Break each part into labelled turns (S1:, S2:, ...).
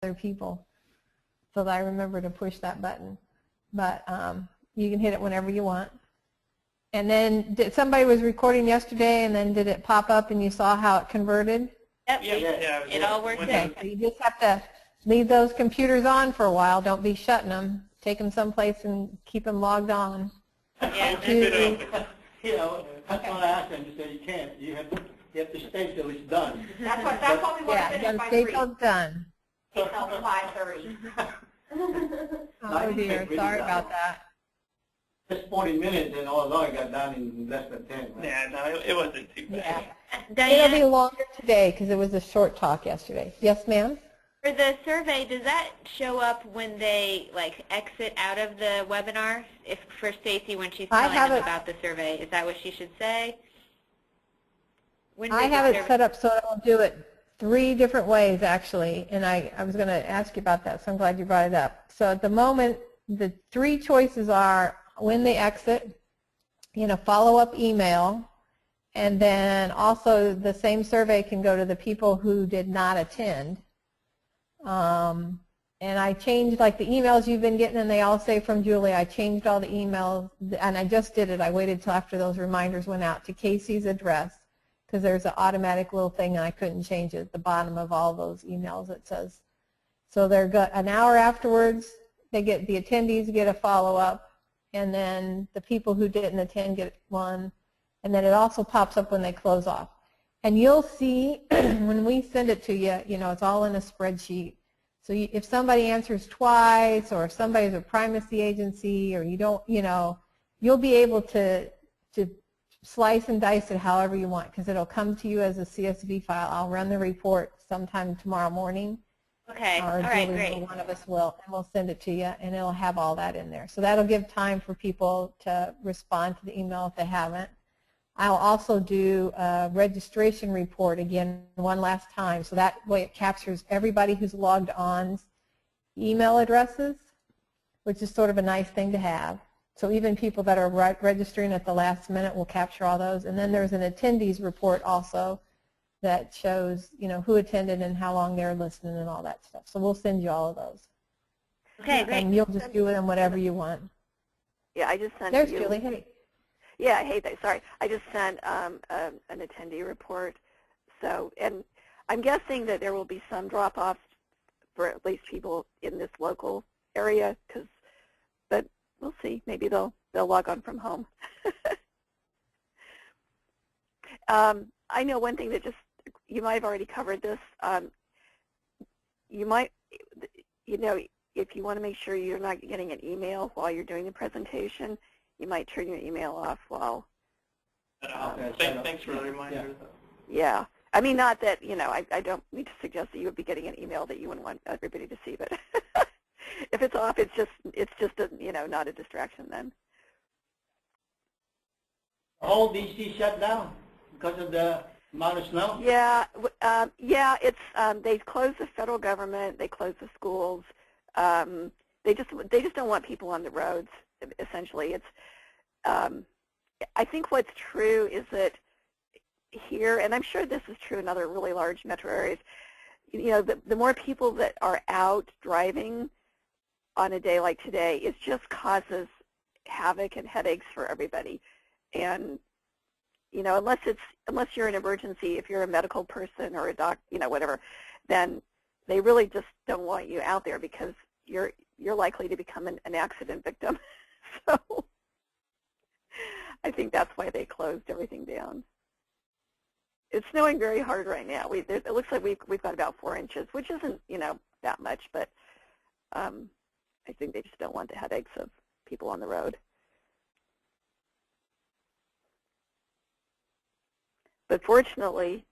S1: other people so that I remember to push that button. But you can hit it whenever you want. And then somebody was recording yesterday, and then did it pop up and you saw how it converted?
S2: Yep,
S3: Yeah,
S2: it all worked out.
S1: Okay, so you just have to leave those computers on for a while. Don't be shutting them. Take them someplace and keep them logged on.
S2: Yeah,
S3: Keep it open.
S4: You know, that's what I asked them. You said you can't. You have to stay till it's done.
S5: That's what we want to finish by
S1: stay
S5: 3.
S1: till it's done.
S5: Stay till 5:30.
S1: Oh dear, sorry about that.
S4: Just 40 minutes, and all along it got done in less than 10. Right?
S3: Yeah, no, it wasn't too bad.
S1: Yeah. It'll be
S2: Diane,
S1: longer today because it was a short talk yesterday. Yes, ma'am?
S2: for the survey, does that show up when they like exit out of the webinar? If for Stacy when she's telling them about the survey, is that what she should say?
S1: I have it set up so it'll do it 3 different ways actually, and I was going to ask you about that, so I'm glad you brought it up. So at the moment, the 3 choices are when they exit, in a follow-up email, and then also the same survey can go to the people who did not attend. And I changed like the emails you've been getting, and they all say from Julie. I changed all the emails, and I just did it. I waited till after those reminders went out to Casey's address because there's an automatic little thing, and I couldn't change it at the bottom of all those emails. It says so. They're an hour afterwards. The attendees get a follow-up, and then the people who didn't attend get one, and then it also pops up when they close off. And you'll see when we send it to you, you know, it's all in a spreadsheet. So if somebody answers twice, or if somebody's a primacy agency, or you don't, you know, you'll be able to slice and dice it however you want, because it'll come to you as a CSV file. I'll run the report sometime tomorrow morning.
S2: Okay,
S1: Or
S2: all right,
S1: Julie,
S2: great.
S1: or one of us will, and we'll send it to you, and it'll have all that in there. So that'll give time for people to respond to the email if they haven't. I'll also do a registration report again one last time, so that way it captures everybody who's logged on's email addresses, which is sort of a nice thing to have. So even people that are registering at the last minute will capture all those. And then there's an attendees report also that shows, you know, who attended and how long they're listening and all that stuff. So we'll send you all of those.
S2: Okay, great.
S1: And you'll just do with them whatever you want.
S6: Yeah, I just sent
S1: There's
S6: you.
S1: Julie. Hey.
S6: Yeah, hey, sorry. I just sent an attendee report. So, and I'm guessing that there will be some drop-offs for at least people in this local area, but we'll see. Maybe they'll log on from home. I know one thing that you might have already covered this. You might, you know, if you want to make sure you're not getting an email while you're doing the presentation, you might turn your email off while.
S3: Thanks for the reminder.
S6: Yeah. I mean, not that, you know, I don't need to suggest that you would be getting an email that you wouldn't want everybody to see, but if it's off, it's just a, you know, not a distraction then.
S4: The whole DC shut down because of the amount of snow?
S6: Yeah, yeah. It's they've closed the federal government. They closed the schools. They just don't want people on the roads. Essentially, it's. I think what's true is that here, and I'm sure this is true in other really large metro areas. You know, the more people that are out driving on a day like today, it just causes havoc and headaches for everybody. And you know, unless you're an emergency, if you're a medical person or a doc, you know, whatever, then they really just don't want you out there because you're likely to become an accident victim. So I think that's why they closed everything down. It's snowing very hard right now. It looks like we've got about 4 inches, which isn't, you know, that much, but I think they just don't want the headaches of people on the road. But fortunately,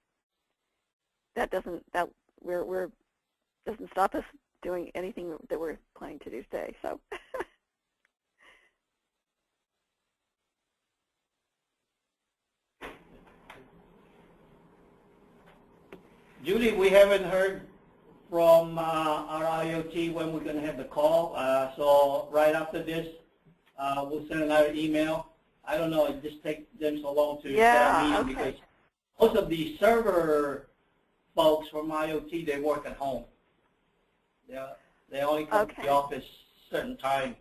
S6: that doesn't stop us doing anything that we're planning to do today. So.
S4: Julie, we haven't heard from our IoT when we're going to have the call. So right after this, we'll send another email. I don't know, it just takes them so long to set a meeting because most of the server folks from IoT, they work at home. They only come to the office certain time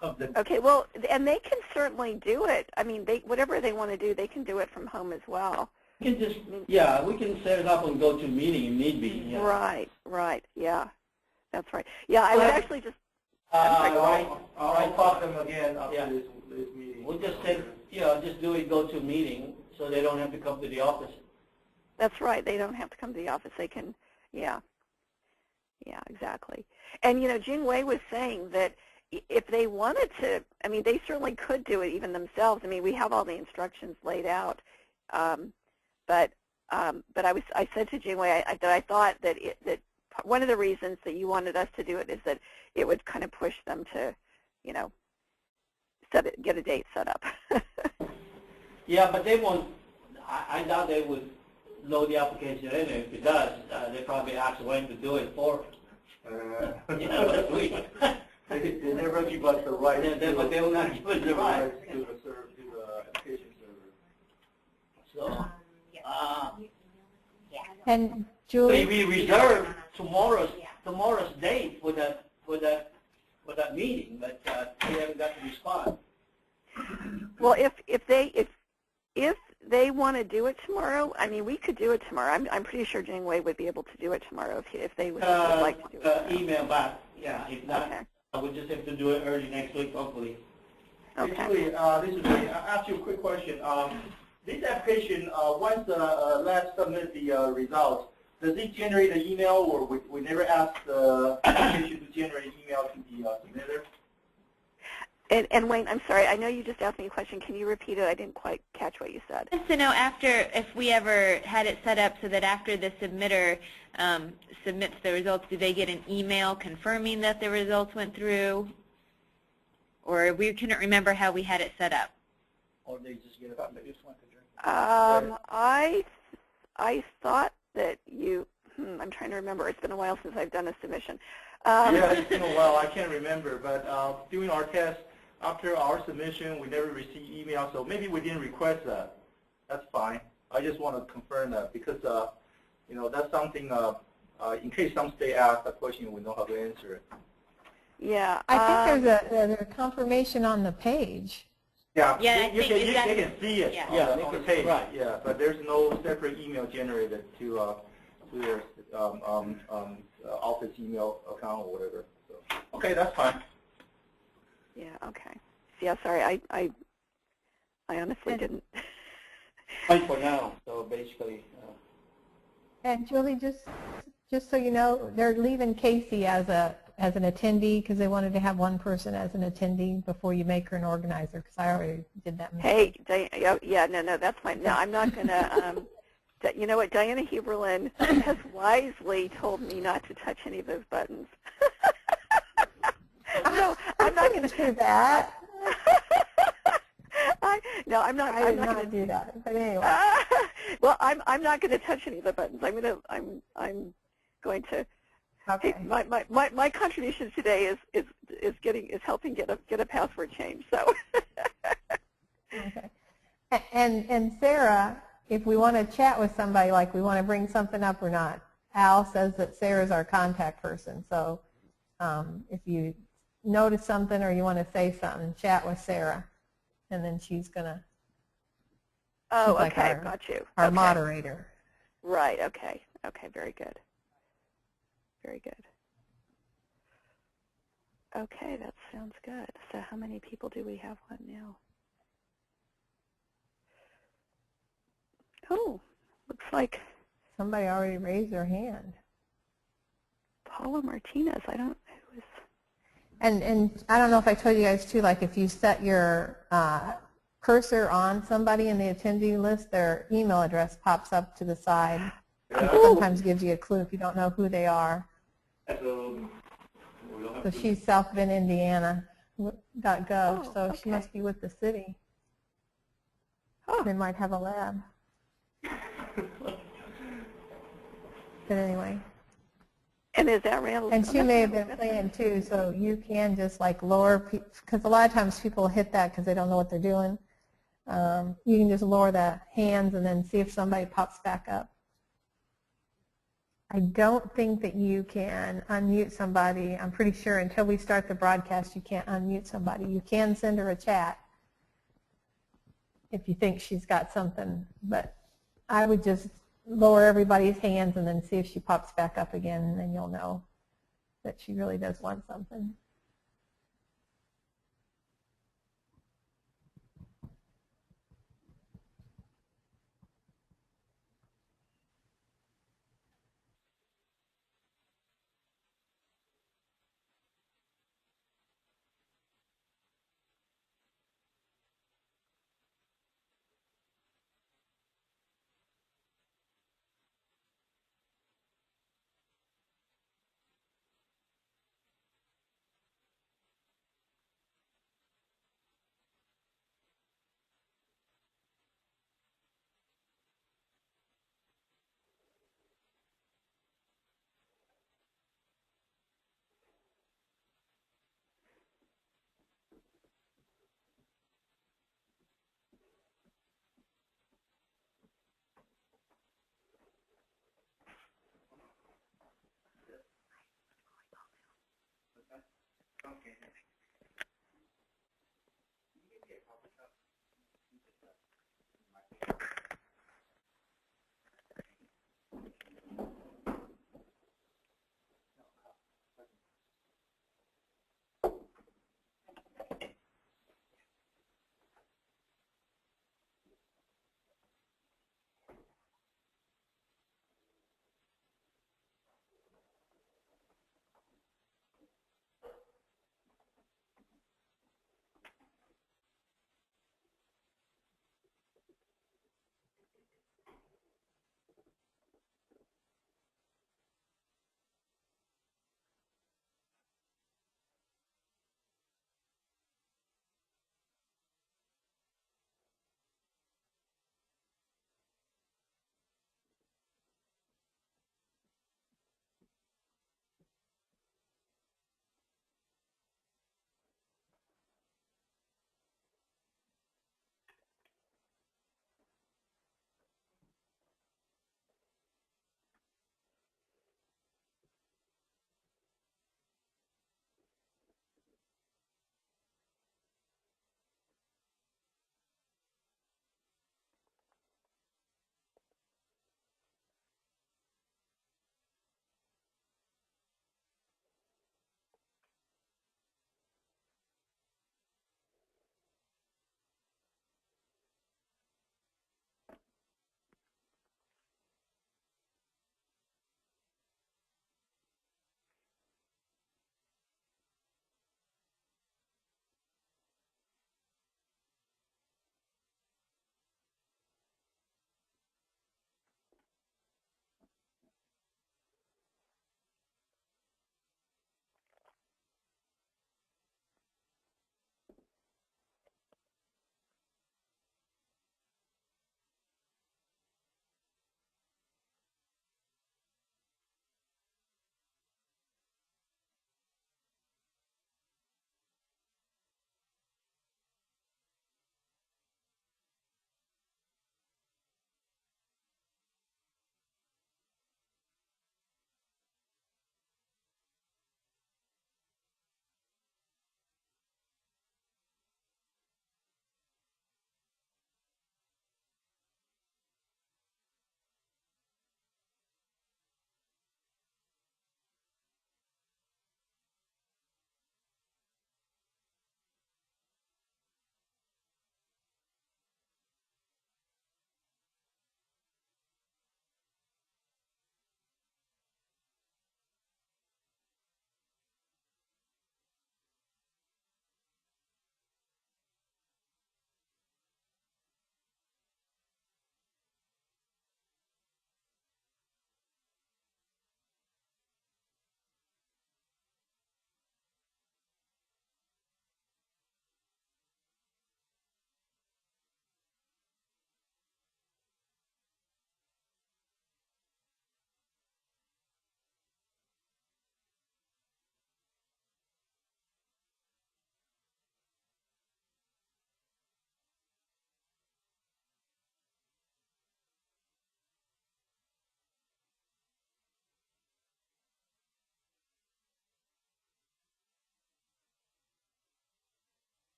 S4: of the.
S6: Okay, well, and they can certainly do it. I mean, whatever they want to do, they can do it from home as well.
S4: We can just, yeah, we can set it up and go to a meeting if need be. Yeah.
S6: Right, yeah, that's right. Yeah, I would actually just.
S7: I'll talk to them again after this meeting.
S4: We'll just take, just do it, go to a meeting, so they don't have to come to the office.
S6: That's right. They don't have to come to the office. They can, yeah, exactly. And Jing Wei was saying that if they wanted to, I mean, they certainly could do it even themselves. I mean, we have all the instructions laid out, but I said to Jing Wei that I thought that that one of the reasons that you wanted us to do it is that it would kind of push them to, get a date set up.
S4: Yeah, but they won't. I doubt they would load the application in. If it does, they probably ask Wayne to do it for.
S7: They never give us the right.
S4: But they will not give us the right
S7: to the application server.
S4: So.
S1: And Julie,
S4: We reserve tomorrow's date for that meeting, but we haven't got to respond.
S6: Well, if they want to do it tomorrow, I mean, we could do it tomorrow. I'm pretty sure Jing Wei would be able to do it tomorrow if they would like to do it.
S4: Email back. Yeah, if not,
S6: okay.
S4: I would just have to do it early next week, hopefully.
S6: Okay.
S7: Actually, this is Wayne. I'll ask you a quick question. This application, once the lab submits the results, does it generate an email, or we never ask the application to generate an email to the submitter?
S6: And Wayne, I'm sorry, I know you just asked me a question. Can you repeat it? I didn't quite catch what you said.
S2: Just to know if we ever had it set up so that after the submitter submits the results, do they get an email confirming that the results went through? Or we couldn't remember how we had it set up.
S7: Or they just get it up, they just want to drink.
S6: I thought that you, I'm trying to remember. It's been a while since I've done a submission.
S7: Yeah, it's been a while. I can't remember. But doing our test, after our submission, we never received email, so maybe we didn't request that. That's fine. I just want to confirm that because, that's something, in case some state asks a question, we know how to answer it.
S6: Yeah.
S1: I think there's a confirmation on the page.
S7: Yeah,
S2: yeah,
S7: they can see it
S2: yeah.
S7: on the page.
S4: Right.
S7: Yeah, but there's no separate email generated to their office email account or whatever. So, okay, that's fine.
S6: Yeah. Okay. Yeah. Sorry, I honestly didn't.
S4: Fine for now. So basically.
S1: And Julie, just so you know, they're leaving Casey as an attendee because they wanted to have one person as an attendee before you make her an organizer, because I already did that mistake.
S6: Hey, no, that's fine. No, I'm not going to, you know what, Diana Huberlin has wisely told me not to touch any of those buttons. No, I'm not going to
S1: do that.
S6: I'm not going to do
S1: that. But anyway.
S6: Well, I'm not going to touch any of the buttons. I'm going to.
S1: Okay.
S6: Hey, my contribution today is helping get a password change. So.
S1: Okay. And Sarah, if we want to chat with somebody, like we want to bring something up or not, Al says that Sarah's our contact person. So if you notice something or you want to say something, chat with Sarah, and then she's gonna.
S6: Oh,
S1: like
S6: okay, got you.
S1: Our moderator.
S6: Right. Okay. Okay. Very good. Very good. Okay, that sounds good. So how many people do we have on now? Oh, looks like
S1: somebody already raised their hand.
S6: Paula Martinez. I don't know who is.
S1: And I don't know if I told you guys too, like if you set your cursor on somebody in the attendee list, their email address pops up to the side. It sometimes gives you a clue if you don't know who they are. So she's South Bend, Indiana.gov, so she must be with the city.
S6: Oh.
S1: They might have a lab. But anyway.
S6: And is that real?
S1: And she may have been playing too, so you can just like lower, because a lot of times people hit that because they don't know what they're doing. You can just lower the hands and then see if somebody pops back up. I don't think that you can unmute somebody. I'm pretty sure until we start the broadcast you can't unmute somebody. You can send her a chat if you think she's got something, but I would just lower everybody's hands and then see if she pops back up again, and then you'll know that she really does want something.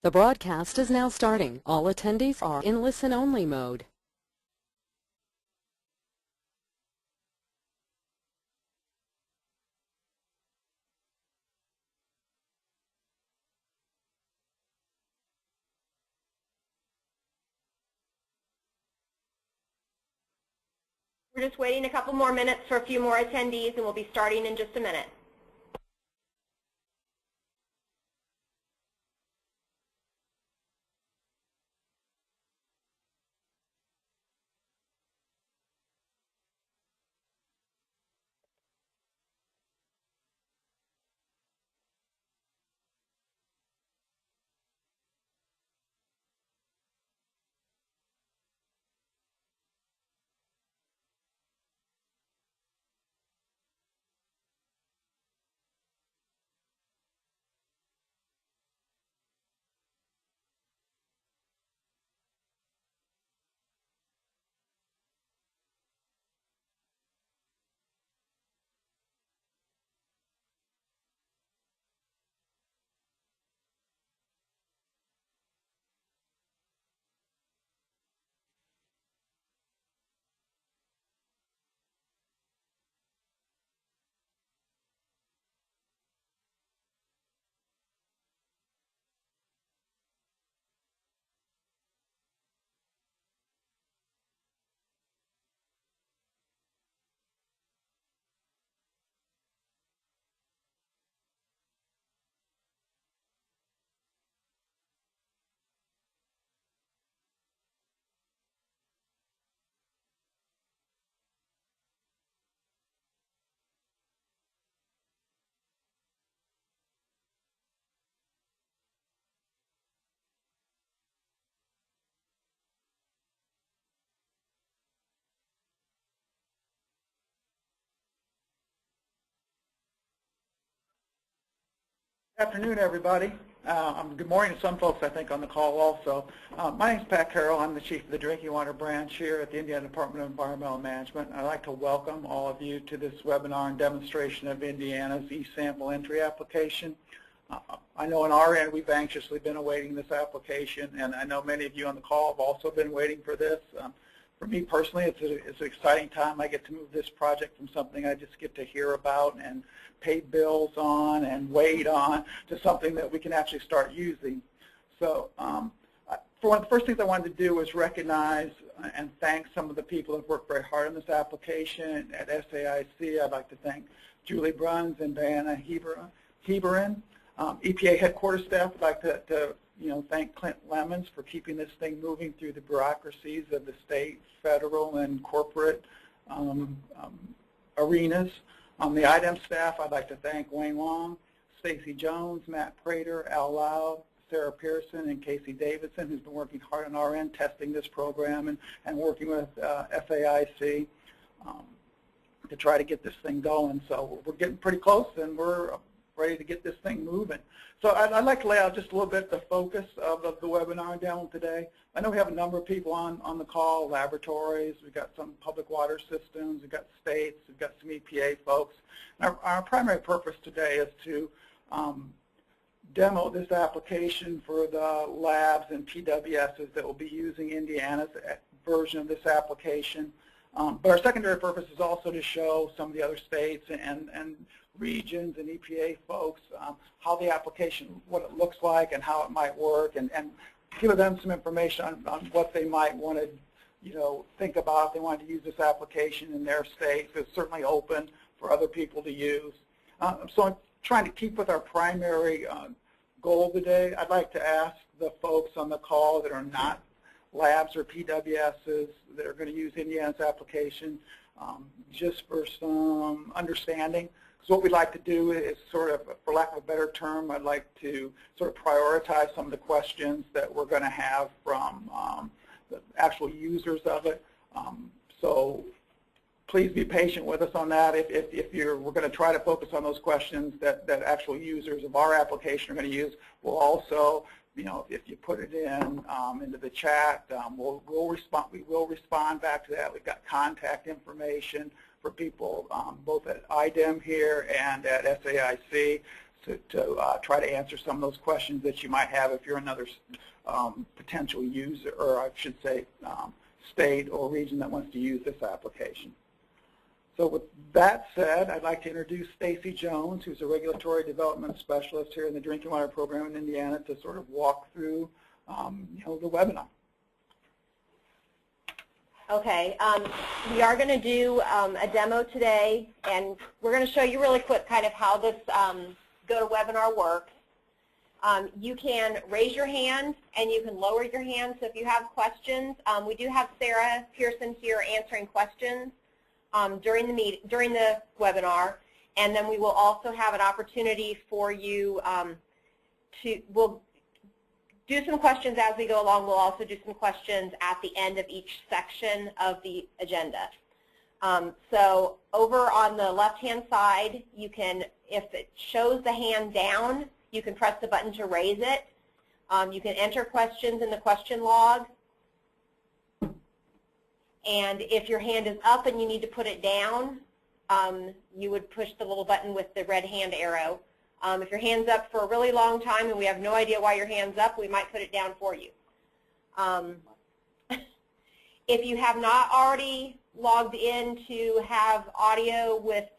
S8: The broadcast is now starting. All attendees are in listen-only mode.
S5: We're just waiting a couple more minutes for a few more attendees, and we'll be starting in just a minute.
S9: Good afternoon, everybody. Good morning to some folks, I think, on the call also. My name is Pat Carroll. I'm the Chief of the Drinking Water Branch here at the Indiana Department of Environmental Management. I'd like to welcome all of you to this webinar and demonstration of Indiana's e-sample entry application. I know on our end we've anxiously been awaiting this application, and I know many of you on the call have also been waiting for this. For me personally, it's an exciting time. I get to move this project from something I just get to hear about and pay bills on and wait on to something that we can actually start using. So for one of the first things I wanted to do was recognize and thank some of the people that have worked very hard on this application. At SAIC, I'd like to thank Julie Bruns and Diana Heberin. EPA headquarters staff, I'd like to thank Clint Lemons for keeping this thing moving through the bureaucracies of the state, federal, and corporate arenas. The IDEM staff, I'd like to thank Wayne Wang, Stacy Jones, Matt Prater, Al Loud, Sarah Pearson, and Casey Davidson, who's been working hard on our end testing this program and working with SAIC to try to get this thing going. So we're getting pretty close, and we're ready to get this thing moving. So I'd like to lay out just a little bit the focus of the webinar and demo today. I know we have a number of people on the call, laboratories, we've got some public water systems, we've got states, we've got some EPA folks. And our primary purpose today is to demo this application for the labs and PWSs that will be using Indiana's version of this application. But our secondary purpose is also to show some of the other states and regions and EPA folks how the application, what it looks like and how it might work, and give them some information on what they might want to think about if they wanted to use this application in their state. It's certainly open for other people to use. So I'm trying to keep with our primary goal today. I'd like to ask the folks on the call that are not labs or PWSs that are going to use Indiana's application just for some understanding. So what we'd like to do is sort of, for lack of a better term, I'd like to sort of prioritize some of the questions that we're going to have from the actual users of it. So please be patient with us on that. We're going to try to focus on those questions that actual users of our application are going to use. We'll also, if you put it into the chat, we will respond back to that. We've got contact information for people both at IDEM here and at SAIC. try to answer some of those questions that you might have if you're another potential user, or I should say state or region that wants to use this application. So with that said, I'd like to introduce Casey Jones, who's a regulatory development specialist here in the drinking water program in Indiana, to sort of walk through the webinar.
S5: Okay, we are going to do a demo today, and we're going to show you really quick kind of how this GoToWebinar works. You can raise your hand and you can lower your hand, so if you have questions, we do have Sarah Pearson here answering questions during the webinar, and then we will also have an opportunity for you we'll do some questions as we go along. We'll also do some questions at the end of each section of the agenda. So over on the left-hand side, you can, if it shows the hand down, you can press the button to raise it. You can enter questions in the question log. And if your hand is up and you need to put it down, you would push the little button with the red hand arrow. If your hand's up for a really long time and we have no idea why your hand's up, we might put it down for you. If you have not already logged in to have audio with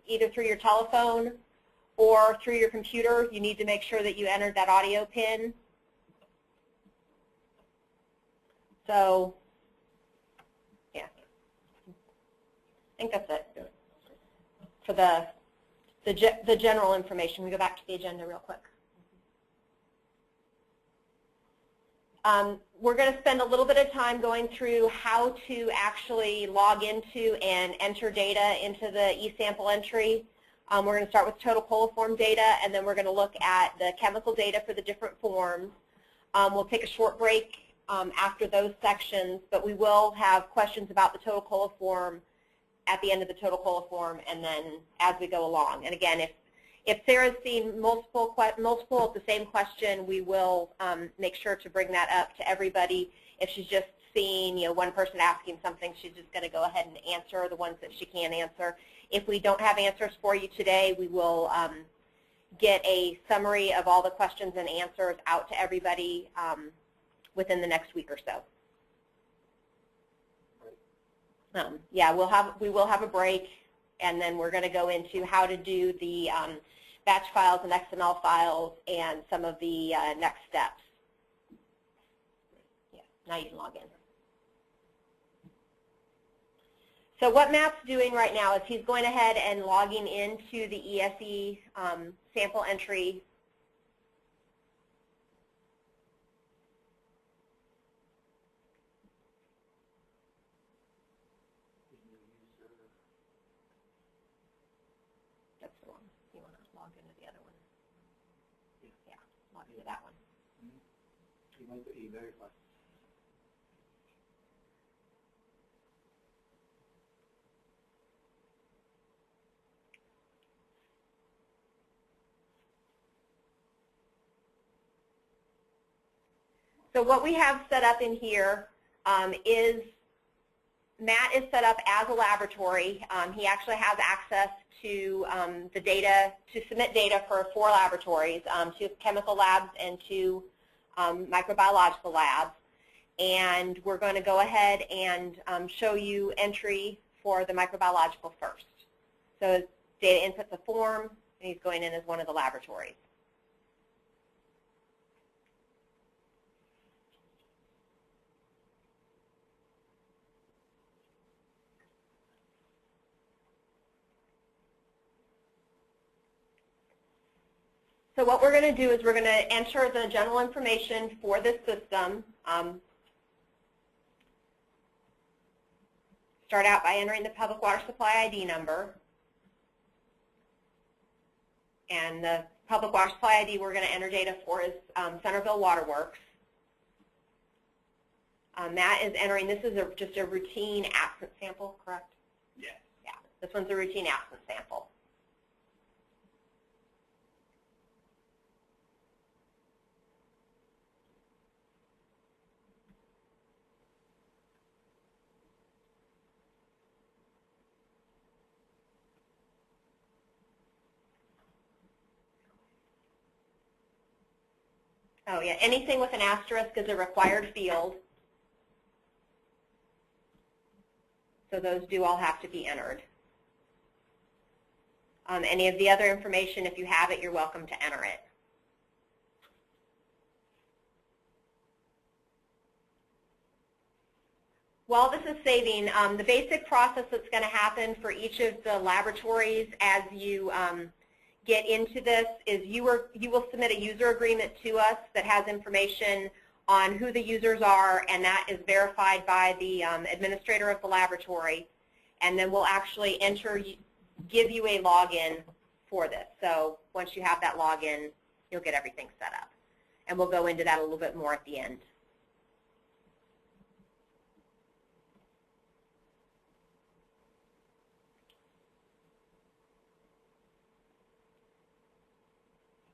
S5: either through your telephone or through your computer, you need to make sure that you entered that audio pin. So, yeah, I think that's it for the general information. We go back to the agenda real quick. We're going to spend a little bit of time going through how to actually log into and enter data into the eSample entry. We're going to start with total coliform data, and then we're going to look at the chemical data for the different forms. We'll take a short break after those sections, but we will have questions about the total coliform at the end of the total coliform, and then as we go along. And again, if Sarah's seen multiple of the same question, we will make sure to bring that up to everybody. If she's just seeing one person asking something, she's just going to go ahead and answer the ones that she can answer. If we don't have answers for you today, we will get a summary of all the questions and answers out to everybody within the next week or so. Yeah, we will have a break, and then we're going to go into how to do the batch files and XML files and some of the next steps. Yeah, now you can log in. So what Matt's doing right now is he's going ahead and logging into the ESE sample entry. That's the one. You want to log into the other one? Yeah, log into that one.
S4: You want to eVerify.
S5: So what we have set up in here is Matt is set up as a laboratory. He actually has access to the data, to submit data for 4 laboratories, 2 chemical labs and 2 microbiological labs. And we're going to go ahead and show you entry for the microbiological first. So data input's a form, and he's going in as one of the laboratories. So what we're going to do is we're going to enter the general information for this system. Start out by entering the public water supply ID number. And the public water supply ID we're going to enter data for is Centerville Waterworks. Matt is entering, this is just a routine absence sample, correct?
S4: Yeah.
S5: Yeah, this one's a routine absence sample. Oh yeah, anything with an asterisk is a required field. So those do all have to be entered. Any of the other information, if you have it, you're welcome to enter it. While this is saving, the basic process that's going to happen for each of the laboratories as you get into this is you will submit a user agreement to us that has information on who the users are, and that is verified by the administrator of the laboratory. And then we'll actually give you a login for this. So once you have that login, you'll get everything set up. And we'll go into that a little bit more at the end.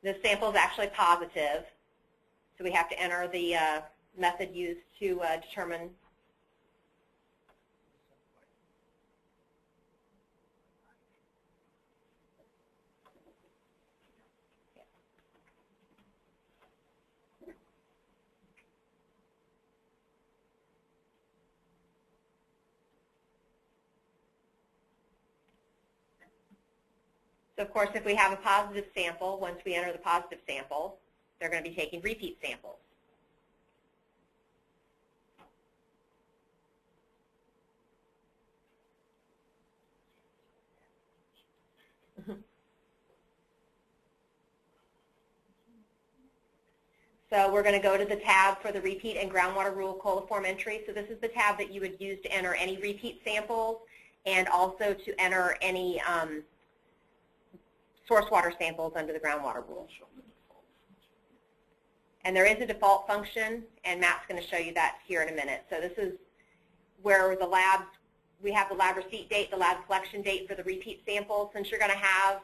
S5: This sample is actually positive, so we have to enter the method used to determine. So of course, if we have a positive sample, once we enter the positive sample, they're going to be taking repeat samples. So we're going to go to the tab for the repeat and groundwater rule coliform entry. So this is the tab that you would use to enter any repeat samples and also to enter any source water samples under the groundwater rule. And there is a default function, and Matt's going to show you that here in a minute. So this is where the labs, we have the lab receipt date, the lab collection date for the repeat samples. Since you're going to have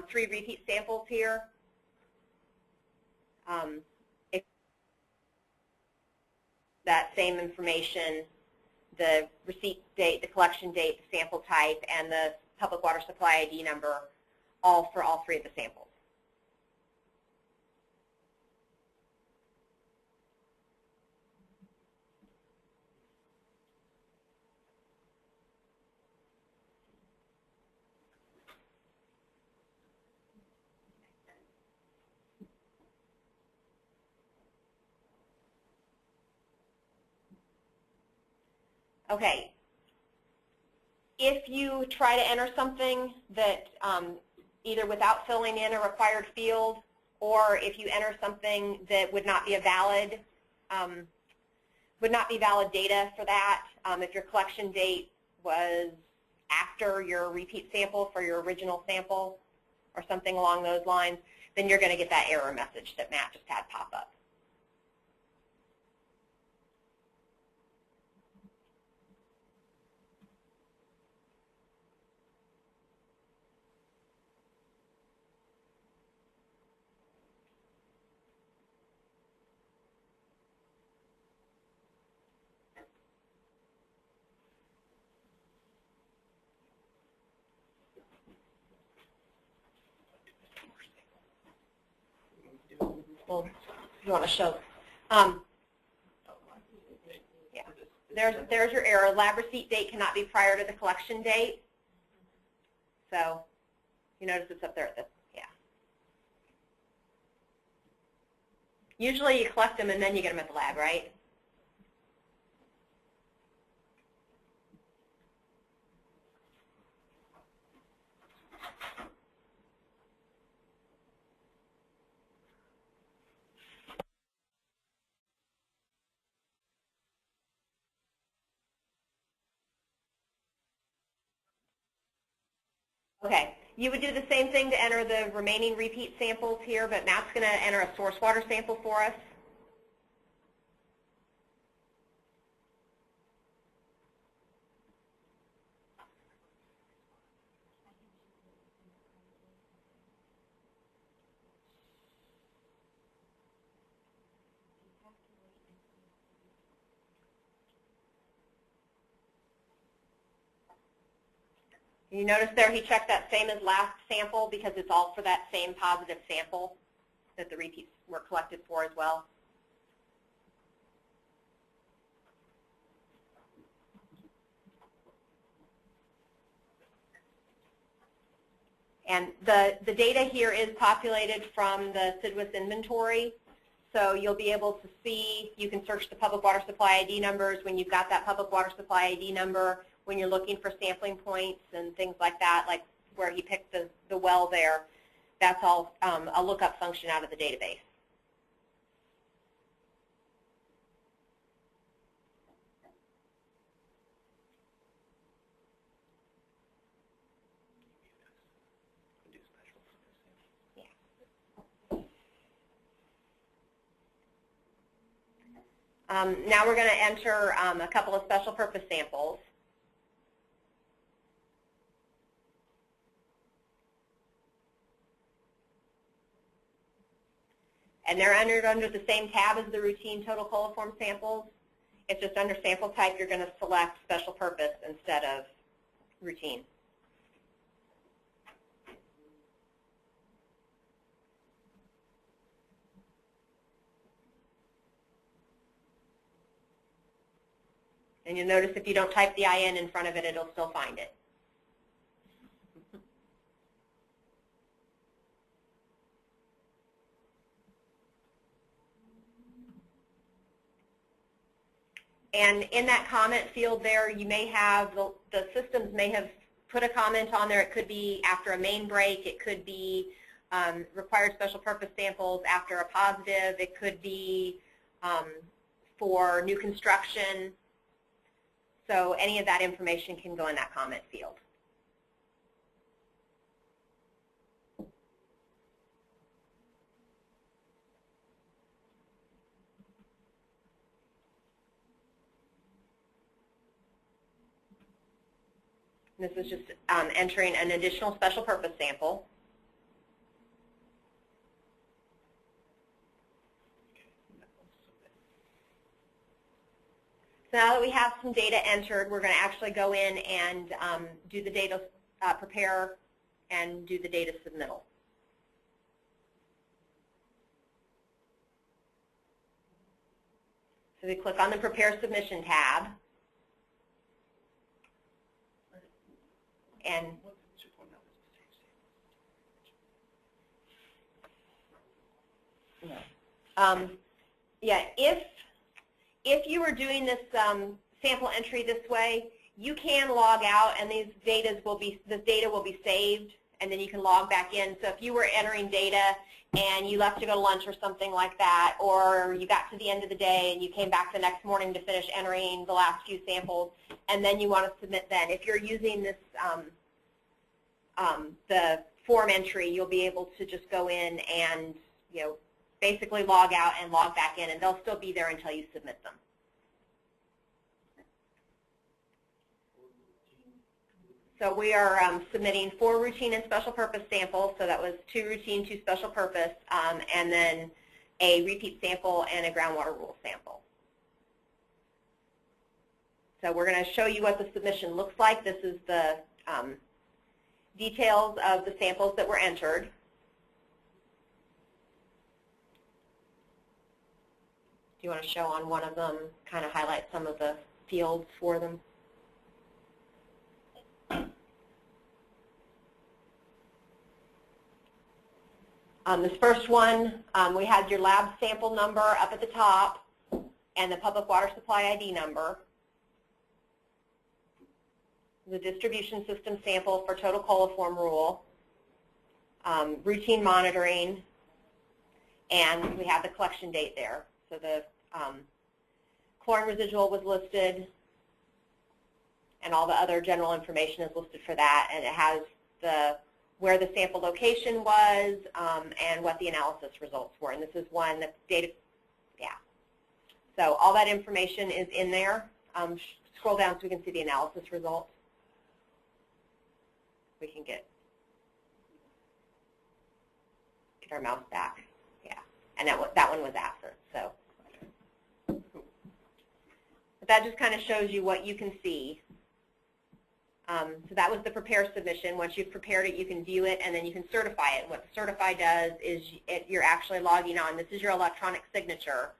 S5: 3 repeat samples here, that same information, the receipt date, the collection date, the sample type, and the public water supply ID number, all for all 3 of the samples. Okay. If you try to enter something that either without filling in a required field, or if you enter something that would not be a valid data for that, if your collection date was after your repeat sample for your original sample or something along those lines, then you're going to get that error message that Matt just had pop up. Well, you want to show. Yeah, there's your error. Lab receipt date cannot be prior to the collection date. So you notice it's up there at this. Yeah. Usually you collect them and then you get them at the lab, right? Okay, you would do the same thing to enter the remaining repeat samples here, but Matt's going to enter a source water sample for us. You notice there he checked that same as last sample because it's all for that same positive sample that the repeats were collected for as well. And the data here is populated from the CIDWIS inventory. So you'll be able to see, you can search the public water supply ID numbers when you've got that public water supply ID number, when you're looking for sampling points and things like that, like where he picked the well there. That's all a lookup function out of the database. Now we're going to enter a couple of special purpose samples. And they're entered under the same tab as the routine total coliform samples. It's just under sample type you're going to select special purpose instead of routine. And you'll notice if you don't type the IN in front of it, it'll still find it. And in that comment field there, you may have, the systems may have put a comment on there. It could be after a main break. It could be required special purpose samples after a positive. It could be for new construction. So any of that information can go in that comment field. This is just entering an additional special purpose sample. So now that we have some data entered, we're going to actually go in and do the data prepare and do the data submittal. So we click on the Prepare Submission tab. And yeah, if you were doing this sample entry this way, you can log out, and this data will be saved, and then you can log back in. So if you were entering data and you left to go to lunch or something like that, or you got to the end of the day and you came back the next morning to finish entering the last few samples, and then you want to submit then. If you're using this, the form entry, you'll be able to just go in and, basically log out and log back in, and they'll still be there until you submit them. So we are submitting 4 routine and special purpose samples. So that was 2 routine, 2 special purpose, and then a repeat sample and a groundwater rule sample. So we're going to show you what the submission looks like. This is the details of the samples that were entered. Do you want to show on one of them, kind of highlight some of the fields for them? This first one, we had your lab sample number up at the top and the public water supply ID number. The distribution system sample for total coliform rule, routine monitoring, and we have the collection date there. So the chlorine residual was listed, and all the other general information is listed for that, and it has where the sample location was and what the analysis results were. And this is one that's data, yeah. So all that information is in there. Scroll down so we can see the analysis results. We can get our mouse back, yeah. And that one was absent, so. But that just kind of shows you what you can see. So that was the prepare submission. Once you've prepared it, you can view it, and then you can certify it. And what the certify does is you're actually logging on. This is your electronic signature.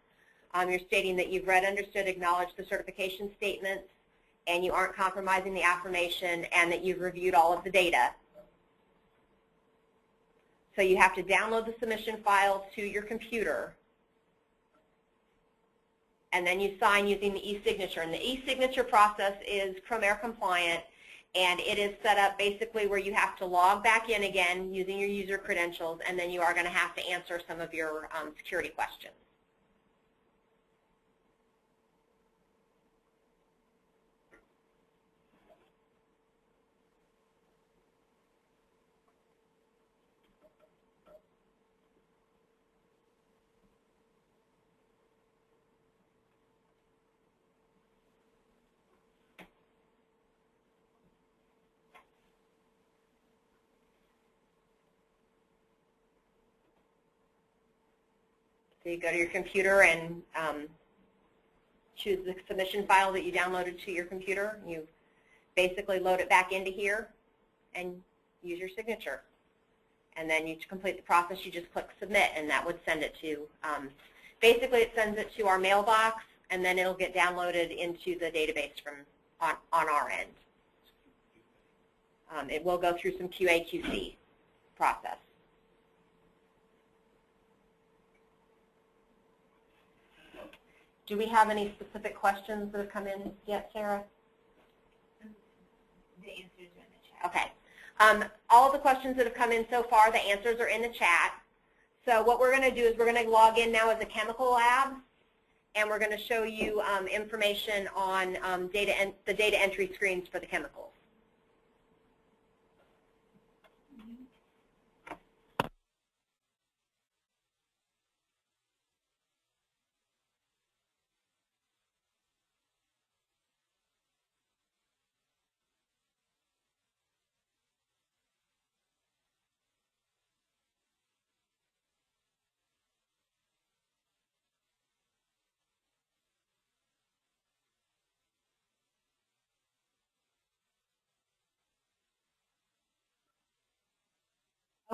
S5: You're stating that you've read, understood, acknowledged the certification statements, and you aren't compromising the affirmation, and that you've reviewed all of the data. So you have to download the submission file to your computer, and then you sign using the e-signature. And the e-signature process is CROMERR compliant, and it is set up basically where you have to log back in again using your user credentials, and then you are going to have to answer some of your security questions. So you go to your computer and choose the submission file that you downloaded to your computer. You basically load it back into here and use your signature. And then you complete the process, you just click submit, and that would send it to, basically it sends it to our mailbox, and then it'll get downloaded into the database from on our end. It will go through some QA/QC process. Do we have any specific questions that have come in yet, Sarah?
S2: The answers are in the chat.
S5: Okay. All of the questions that have come in so far, the answers are in the chat. So what we're going to do is we're going to log in now as a chemical lab, and we're going to show you information on the data entry screens for the chemicals.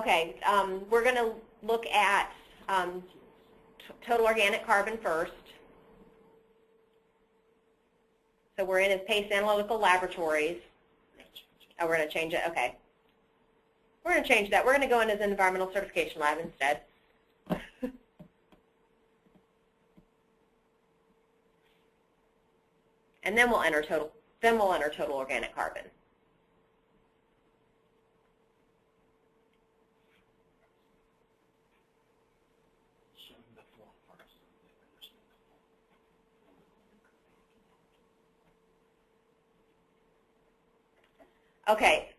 S5: Okay, we're going to look at total organic carbon first. So we're in as PACE Analytical Laboratories. Oh, we're going to change it? Okay. We're going to change that. We're going to go in as an Environmental Certification Lab instead. And then we'll enter total organic carbon. Okay,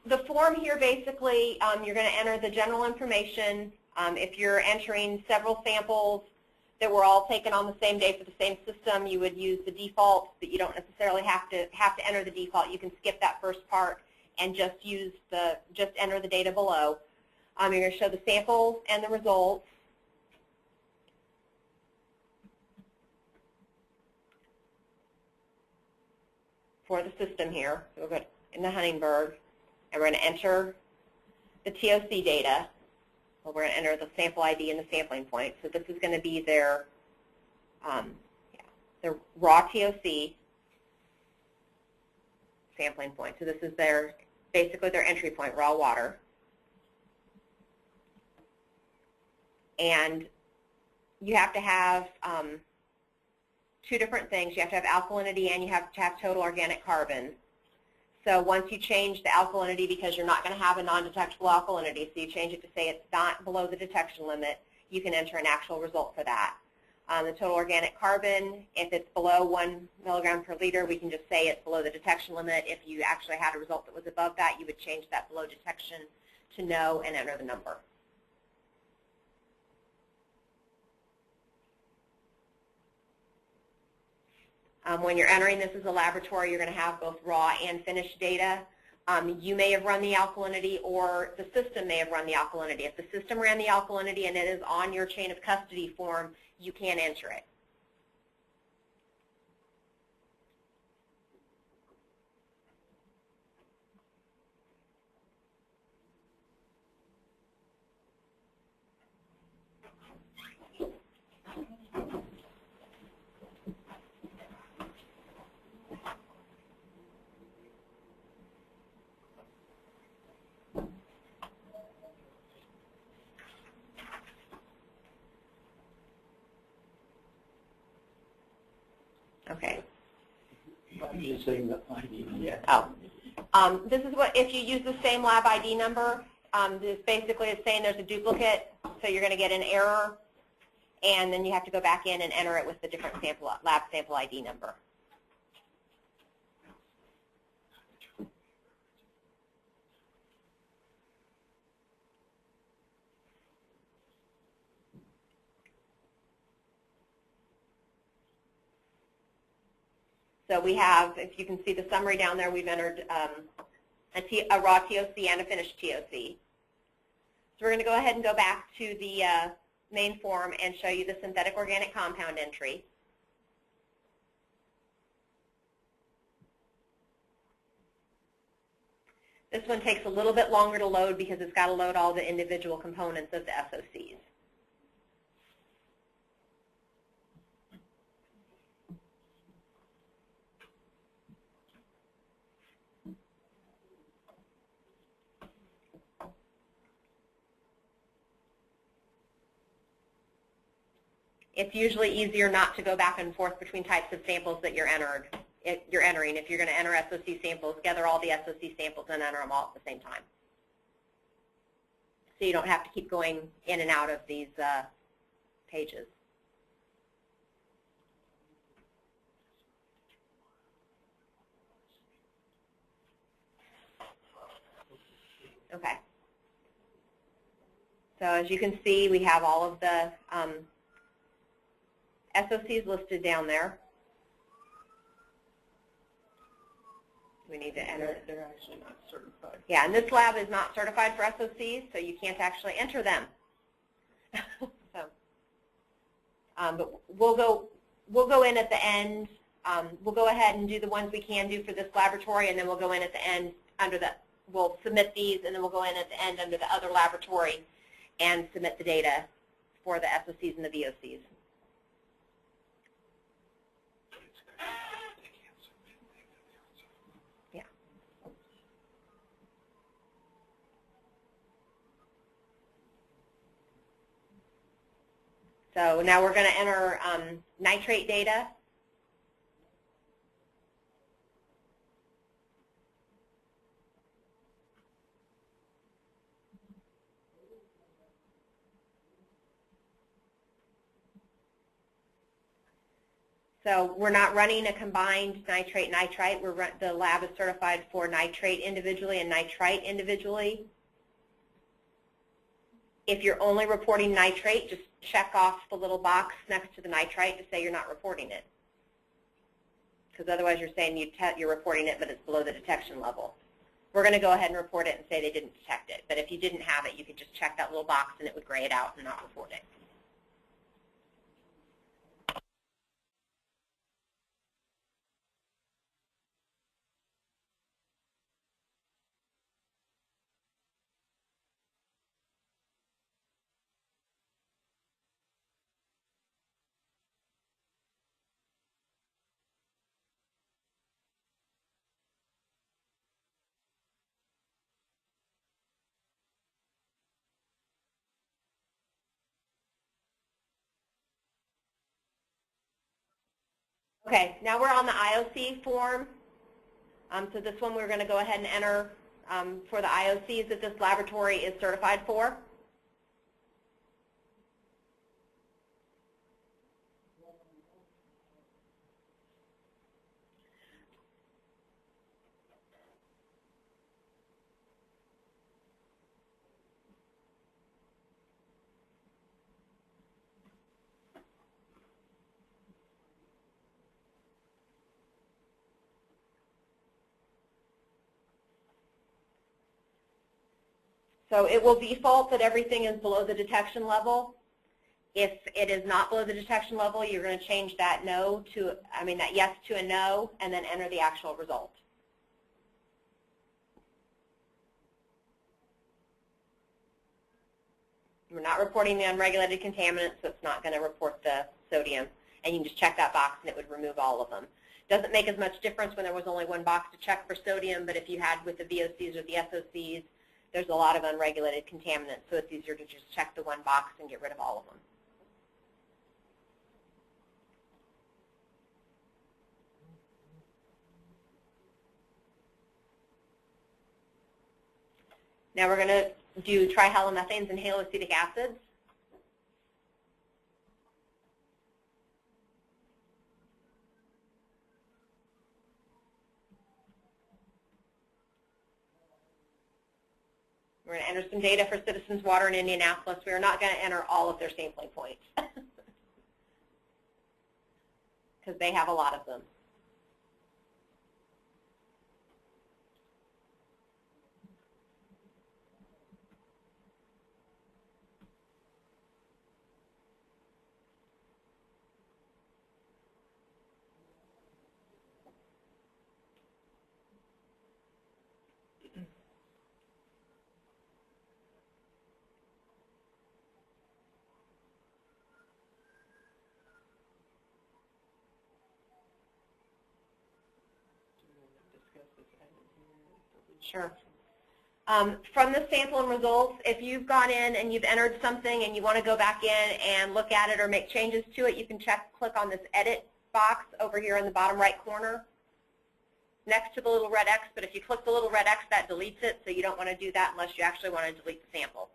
S5: the form here basically, you're going to enter the general information. If you're entering several samples that were all taken on the same day for the same system, you would use the default, but you don't necessarily have to enter the default. You can skip that first part and just enter the data below. You're going to show the samples and the results. For the system here. So we'll go in the Huntingburg, and we're going to enter the TOC data. Well, we're going to enter the sample ID and the sampling point. So this is going to be their raw TOC sampling point. So this is basically their entry point, raw water. And you have to have two different things. You have to have alkalinity and you have to have total organic carbon. So once you change the alkalinity, because you're not going to have a non-detectable alkalinity, so you change it to say it's not below the detection limit, you can enter an actual result for that. The total organic carbon, if it's below 1 milligram per liter, we can just say it's below the detection limit. If you actually had a result that was above that, you would change that below detection to no and enter the number. When you're entering this as a laboratory, you're going to have both raw and finished data. You may have run the alkalinity, or the system may have run the alkalinity. If the system ran the alkalinity and it is on your chain of custody form, you can enter it. Okay.
S4: I'm just saying the ID. Yeah.
S5: Oh. This is what, if you use the same lab ID number, this basically is saying there's a duplicate, so you're going to get an error, and then you have to go back in and enter it with the different lab sample ID number. So we have, if you can see the summary down there, we've entered a raw TOC and a finished TOC. So we're going to go ahead and go back to the main form and show you the synthetic organic compound entry. This one takes a little bit longer to load because it's got to load all the individual components of the SOCs. It's usually easier not to go back and forth between types of samples that you're entering. If you're going to enter SOC samples, gather all the SOC samples and enter them all at the same time. So you don't have to keep going in and out of these pages. Okay. So as you can see, we have all of the SOCs listed down there. We need to enter.
S7: They're actually not certified.
S5: Yeah, and this lab is not certified for SOCs, so you can't actually enter them. So, but we'll go in at the end. We'll go ahead and do the ones we can do for this laboratory, and then we'll go in at the end under the. We'll submit these, and then we'll go in at the end under the other laboratory and submit the data for the SOCs and the VOCs. So now we're going to enter nitrate data. So we're not running a combined nitrate-nitrite. The lab is certified for nitrate individually and nitrite individually. If you're only reporting nitrate, just check off the little box next to the nitrite to say you're not reporting it. Because otherwise you're saying you're reporting it, but it's below the detection level. We're going to go ahead and report it and say they didn't detect it. But if you didn't have it, you could just check that little box and it would gray it out and not report it. Okay, now we're on the IOC form. So this one we're going to go ahead and enter for the IOCs that this laboratory is certified for. So it will default that everything is below the detection level. If it is not below the detection level, you're going to change that no to, that yes to a no, and then enter the actual result. We're not reporting the unregulated contaminants, so it's not going to report the sodium. And you can just check that box and it would remove all of them. Doesn't make as much difference when there was only one box to check for sodium, but if you had with the VOCs or the SOCs, there's a lot of unregulated contaminants, so it's easier to just check the one box and get rid of all of them. Now we're going to do trihalomethanes and haloacetic acids. We're going to enter some data for Citizens Water in Indianapolis. We are not going to enter all of their sampling points because they have a lot of them. Sure. From the sample and results, if you've gone in and you've entered something and you want to go back in and look at it or make changes to it, you can click on this edit box over here in the bottom right corner next to the little red X, but if you click the little red X, that deletes it, so you don't want to do that unless you actually want to delete the sample.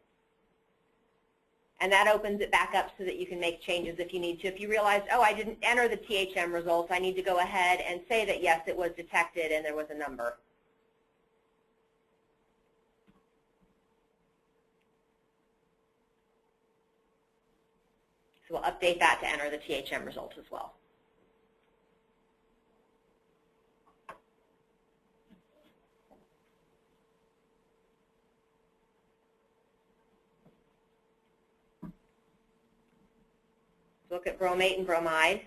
S5: And that opens it back up so that you can make changes if you need to. If you realize, oh, I didn't enter the THM results, I need to go ahead and say that, yes, it was detected and there was a number. So we'll update that to enter the THM results as well. Look at bromate and bromide.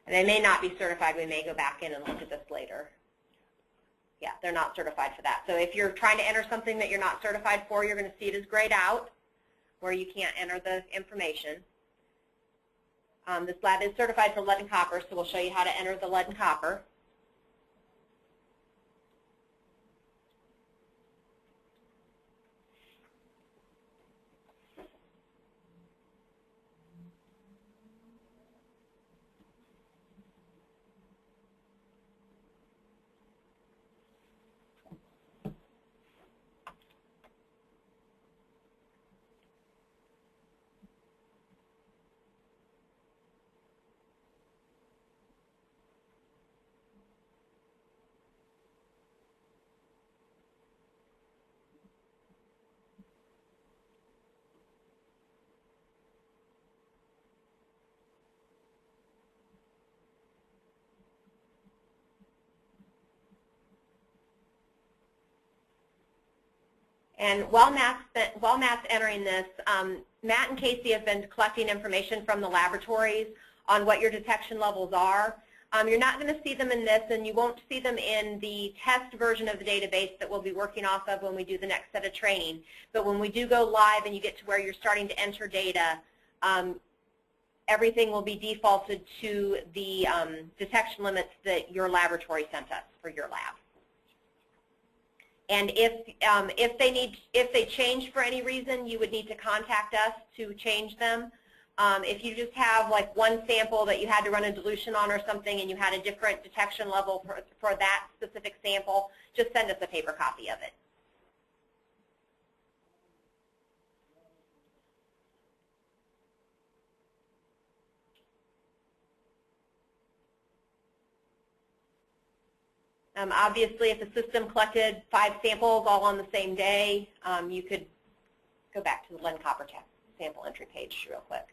S5: And they may not be certified. We may go back in and look at this later. Yeah, they're not certified for that. So if you're trying to enter something that you're not certified for, you're going to see it as grayed out, where you can't enter the information. This lab is certified for lead and copper, so we'll show you how to enter the lead and copper. And while Matt's entering this, Matt and Casey have been collecting information from the laboratories on what your detection levels are. You're not going to see them in this, and you won't see them in the test version of the database that we'll be working off of when we do the next set of training. But when we do go live and you get to where you're starting to enter data, everything will be defaulted to the detection limits that your laboratory sent us for your lab. And if they change for any reason, you would need to contact us to change them. If you just have like one sample that you had to run a dilution on or something and you had a different detection level for that specific sample, just send us a paper copy of it. Obviously, if the system collected 5 samples all on the same day, you could go back to the lead and copper sample entry page real quick.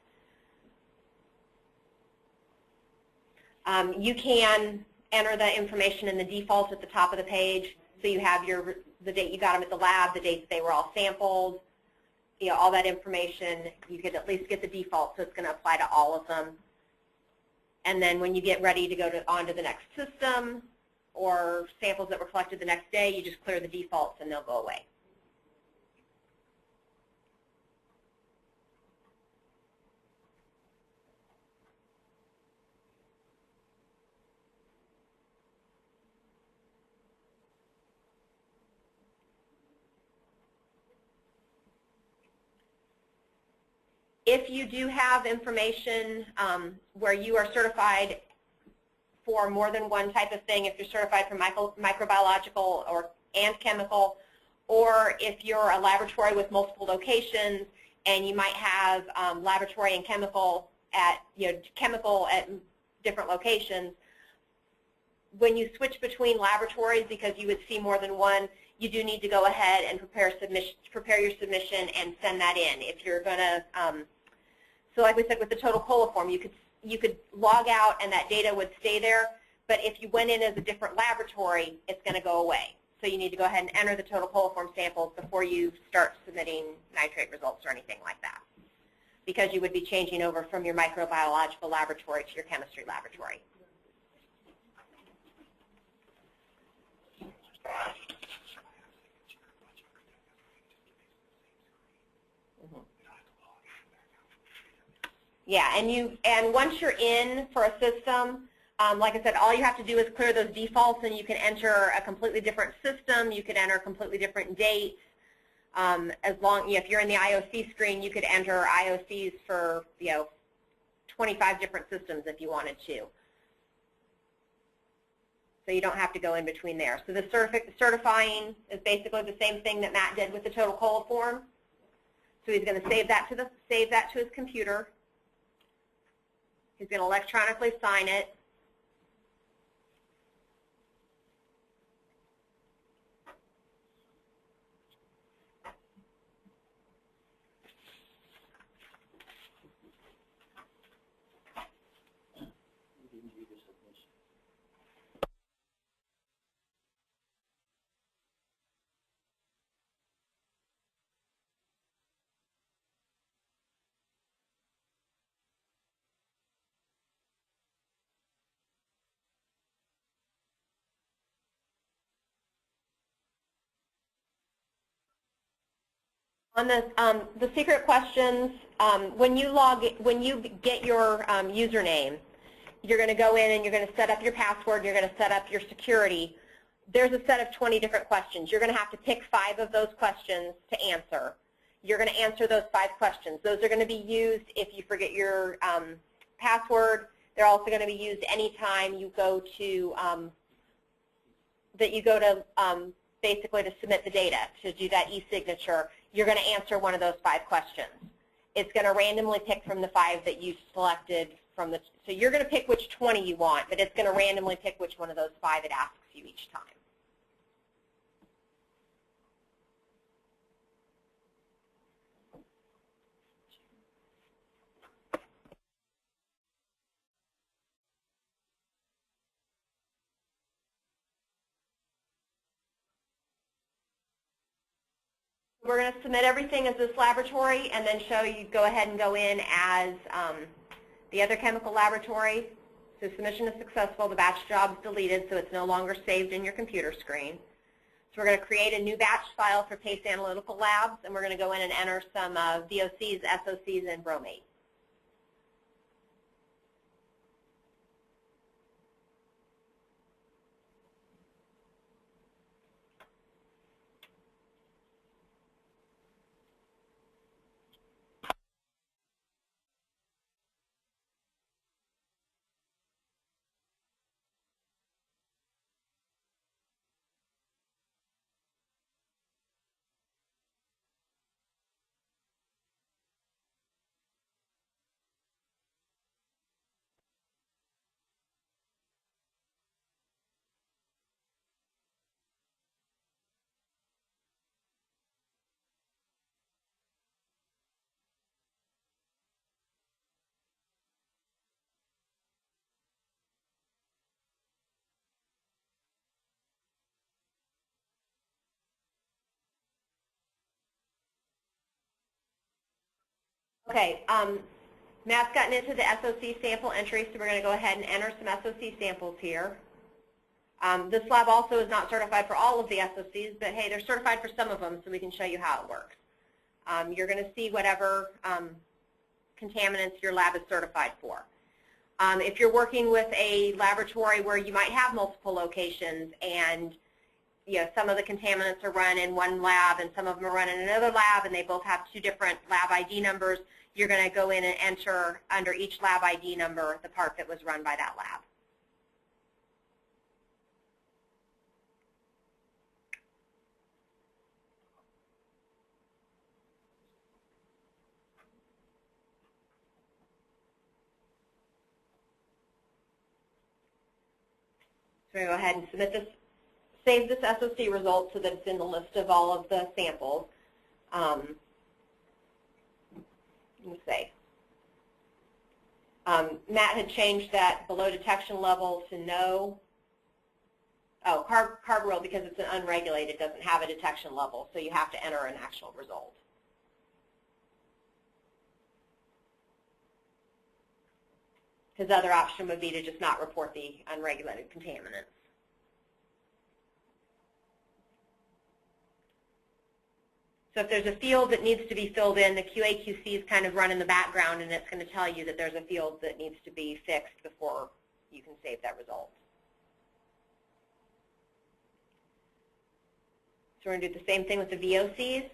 S5: You can enter the information in the default at the top of the page, so you have the date you got them at the lab, the date that they were all sampled, all that information. You could at least get the default, so it's going to apply to all of them. And then when you get ready to go on to the next system, or samples that were collected the next day, you just clear the defaults and they'll go away. If you do have information where you are certified for more than one type of thing, if you're certified for microbiological and chemical, or if you're a laboratory with multiple locations and you might have laboratory and chemical at different locations. When you switch between laboratories, because you would see more than one, you do need to go ahead and prepare your submission and send that in. If you're going to, so like we said with the total coliform, you could log out and that data would stay there, but if you went in as a different laboratory, it's going to go away. So you need to go ahead and enter the total coliform samples before you start submitting nitrate results or anything like that, because you would be changing over from your microbiological laboratory to your chemistry laboratory. Yeah, and once you're in for a system, like I said, all you have to do is clear those defaults, and you can enter a completely different system. You could enter completely different dates. If you're in the IOC screen, you could enter IOCs for 25 different systems if you wanted to. So you don't have to go in between there. So the certifying is basically the same thing that Matt did with the total coliform. So he's going to save that to his computer. He's going to electronically sign it. On the secret questions, when you get your username, you're going to go in and you're going to set up your password. You're going to set up your security. There's a set of 20 different questions. You're going to have to pick 5 of those questions to answer. You're going to answer those 5 questions. Those are going to be used if you forget your password. They're also going to be used anytime you go to basically to submit the data, to do that e-signature. You're going to answer one of those 5 questions. It's going to randomly pick from the 5 that you selected from the, so you're going to pick which 20 you want, but it's going to randomly pick which one of those 5 it asks you each time. We're going to submit everything as this laboratory and then show you go ahead and go in as the other chemical laboratory. So submission is successful. The batch job is deleted, so it's no longer saved in your computer screen. So we're going to create a new batch file for Pace Analytical Labs, and we're going to go in and enter some VOCs, SOCs, and bromate. Okay, Matt's gotten into the SOC sample entry, so we're going to go ahead and enter some SOC samples here. This lab also is not certified for all of the SOCs, but hey, they're certified for some of them, so we can show you how it works. You're going to see whatever contaminants your lab is certified for. If you're working with a laboratory where you might have multiple locations and some of the contaminants are run in one lab and some of them are run in another lab and they both have 2 different lab ID numbers, you're going to go in and enter under each lab ID number the part that was run by that lab. So I'm going to go ahead and submit this, save this SOC result so that it's in the list of all of the samples. Let me see. Matt had changed that below detection level to no. Oh, carbaryl, because it's an unregulated, doesn't have a detection level, so you have to enter an actual result. His other option would be to just not report the unregulated contaminants. So if there's a field that needs to be filled in, the QA/QCs kind of run in the background, and it's going to tell you that there's a field that needs to be fixed before you can save that result. So we're going to do the same thing with the VOCs.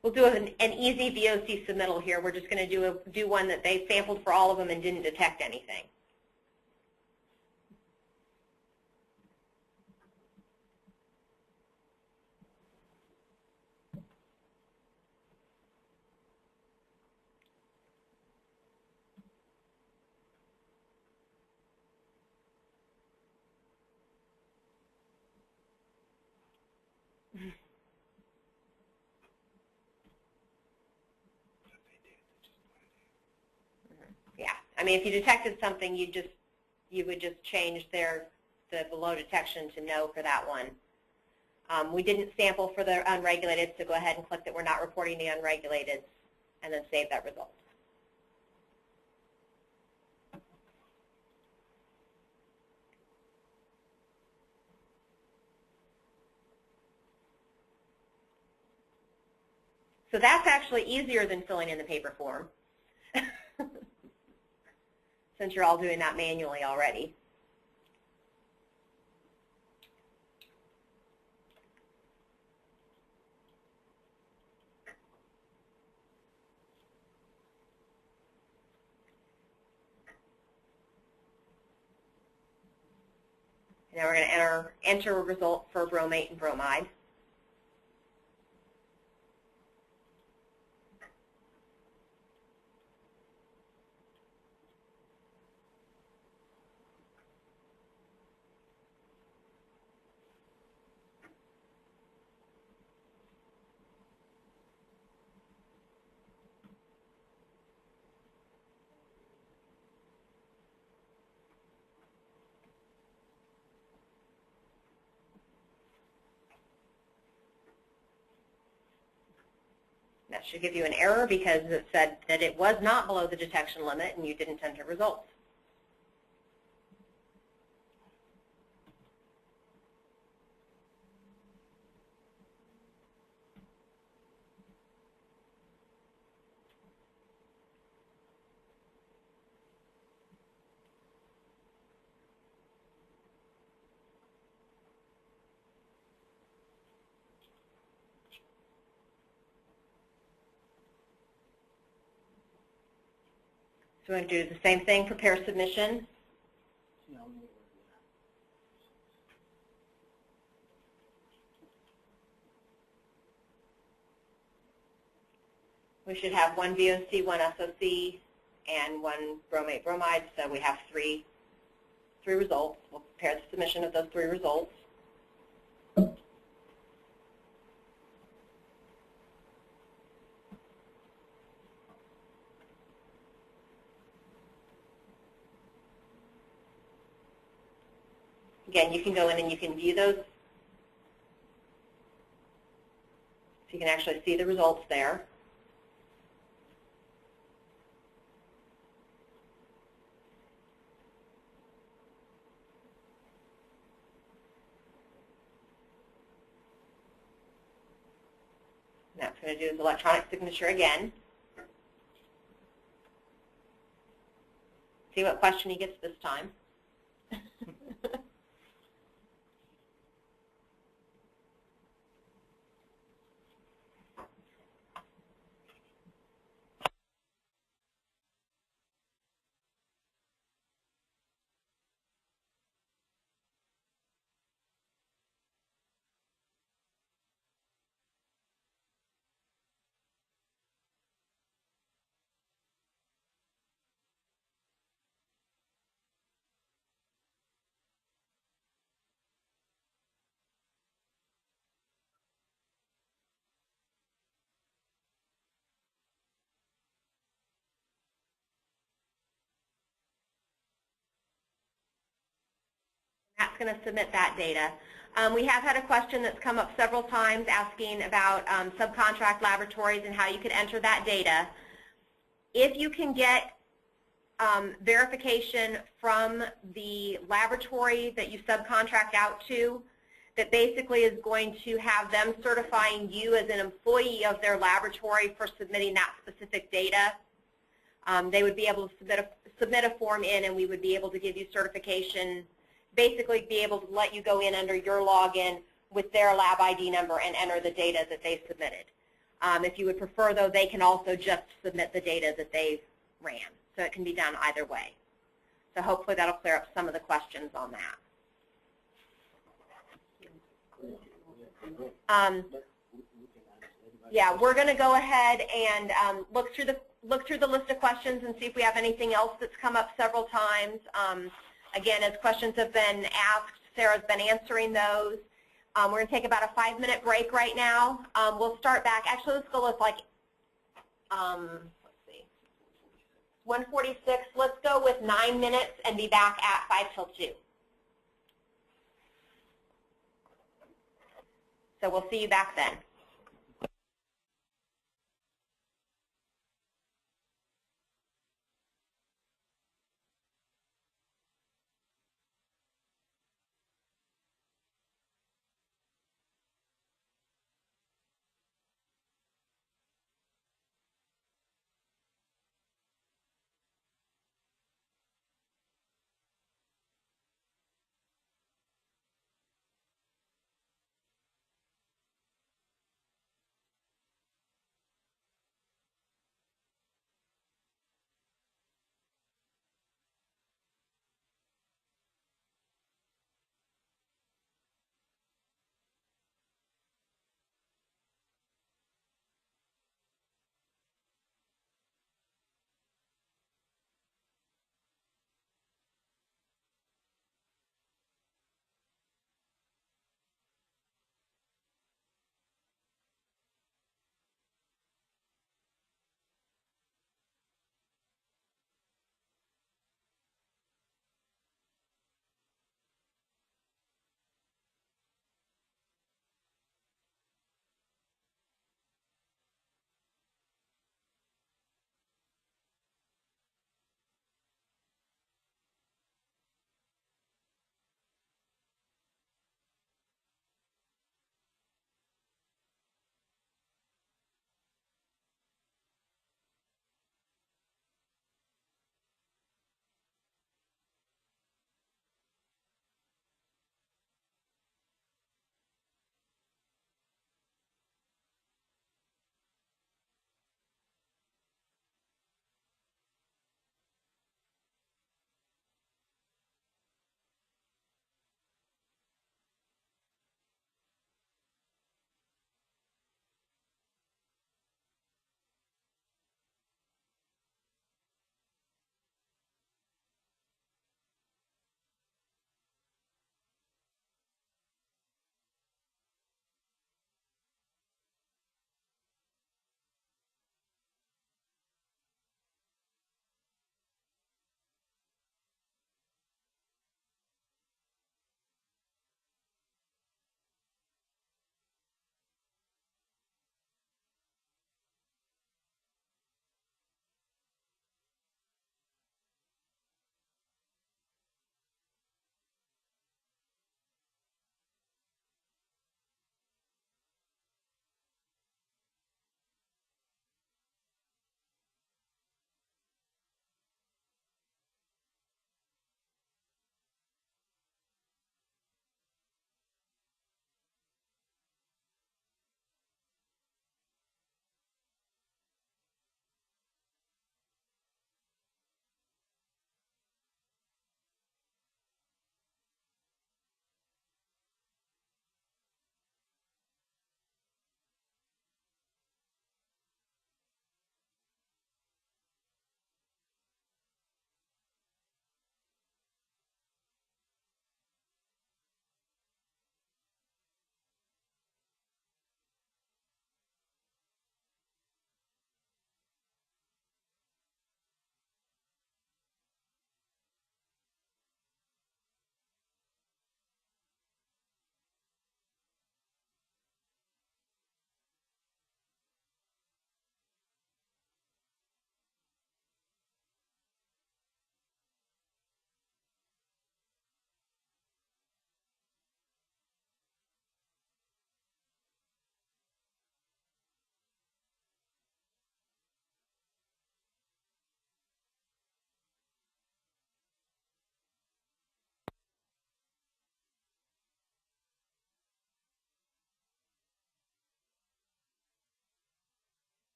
S5: We'll do an easy VOC submittal here. We're just going to do one that they sampled for all of them and didn't detect anything. Yeah, I mean, if you detected something, you would just change the below detection to no for that one. We didn't sample for the unregulated, so go ahead and click that we're not reporting the unregulated, and then save that result. So that's actually easier than filling in the paper form, since you're all doing that manually already. Now we're going to enter a result for bromate and bromide. That should give you an error because it said that it was not below the detection limit and you didn't enter results. So we're going to do the same thing, prepare submission. We should have one VOC, one SOC, and one bromate bromide, so we have three results. We'll prepare the submission of those 3 results. Again, you can go in and you can view those. So you can actually see the results there. Now, what I'm going to do is electronic signature again. See what question he gets this time. Matt's going to submit that data. We have had a question that's come up several times asking about subcontract laboratories and how you could enter that data. If you can get verification from the laboratory that you subcontract out to, that basically is going to have them certifying you as an employee of their laboratory for submitting that specific data. They would be able to submit a form in, and we would be able to give you certification, basically be able to let you go in under your login with their lab ID number and enter the data that they submitted. If you would prefer, though, they can also just submit the data that they ran. So it can be done either way. So hopefully that'll clear up some of the questions on that. Yeah, we're going to go ahead and look through the list of questions and see if we have anything else that's come up several times. Again, as questions have been asked, Sarah's been answering those. We're going to take about a 5-minute break right now. We'll start back. Actually, let's go with like, let's see, 1:46. Let's go with 9 minutes and be back at 5 till 2. So we'll see you back then.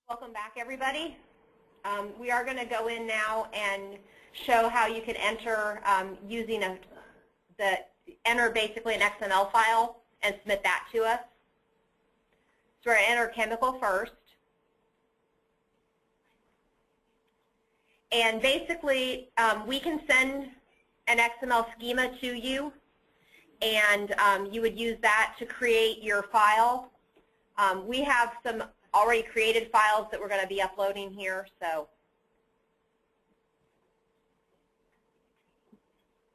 S5: Welcome back, everybody. We are going to go in now and show how you can enter using enter basically an XML file and submit that to us. So we're going to enter chemical first. And basically, we can send an XML schema to you, and you would use that to create your file. We have some already created files that we're going to be uploading here. So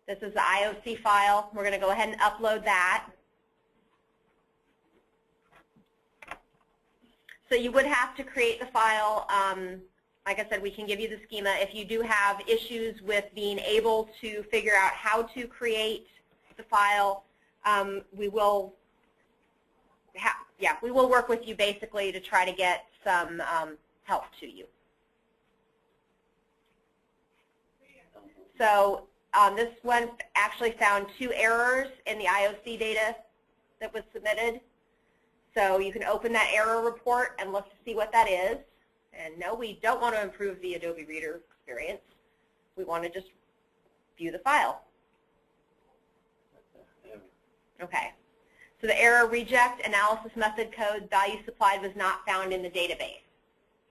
S5: this is the IOC file. We're going to go ahead and upload that. So you would have to create the file. Like I said, we can give you the schema. If you do have issues with being able to figure out how to create the file, we will work with you basically to try to get some help to you. So this one actually found 2 errors in the IOC data that was submitted. So you can open that error report and look to see what that is. And no, we don't want to improve the Adobe Reader experience. We want to just view the file. Okay. So the error reject analysis method code value supplied was not found in the database.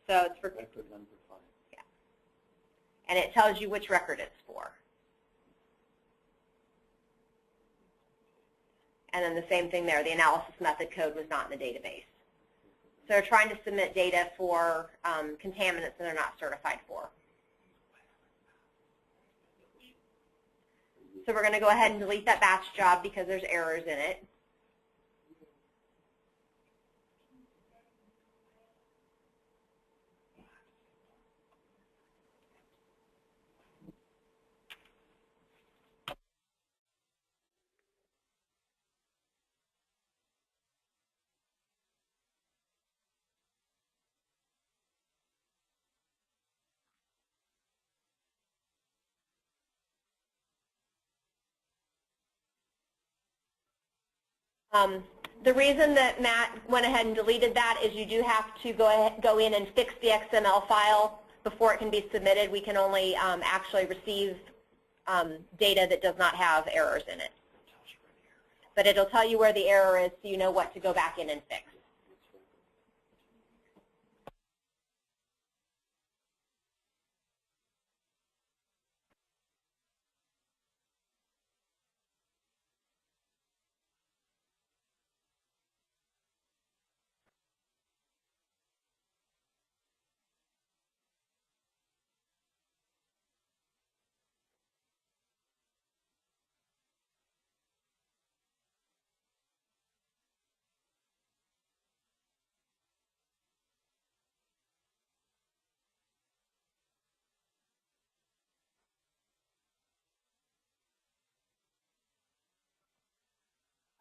S5: So it's for record number 5. Yeah. And it tells you which record it's for. And then the same thing there, the analysis method code was not in the database. So they're trying to submit data for contaminants that they're not certified for. So we're going to go ahead and delete that batch job because there's errors in it. The reason that Matt went ahead and deleted that is you do have to go in and fix the XML file before it can be submitted. We can only actually receive data that does not have errors in it. But it'll tell you where the error is so you know what to go back in and fix.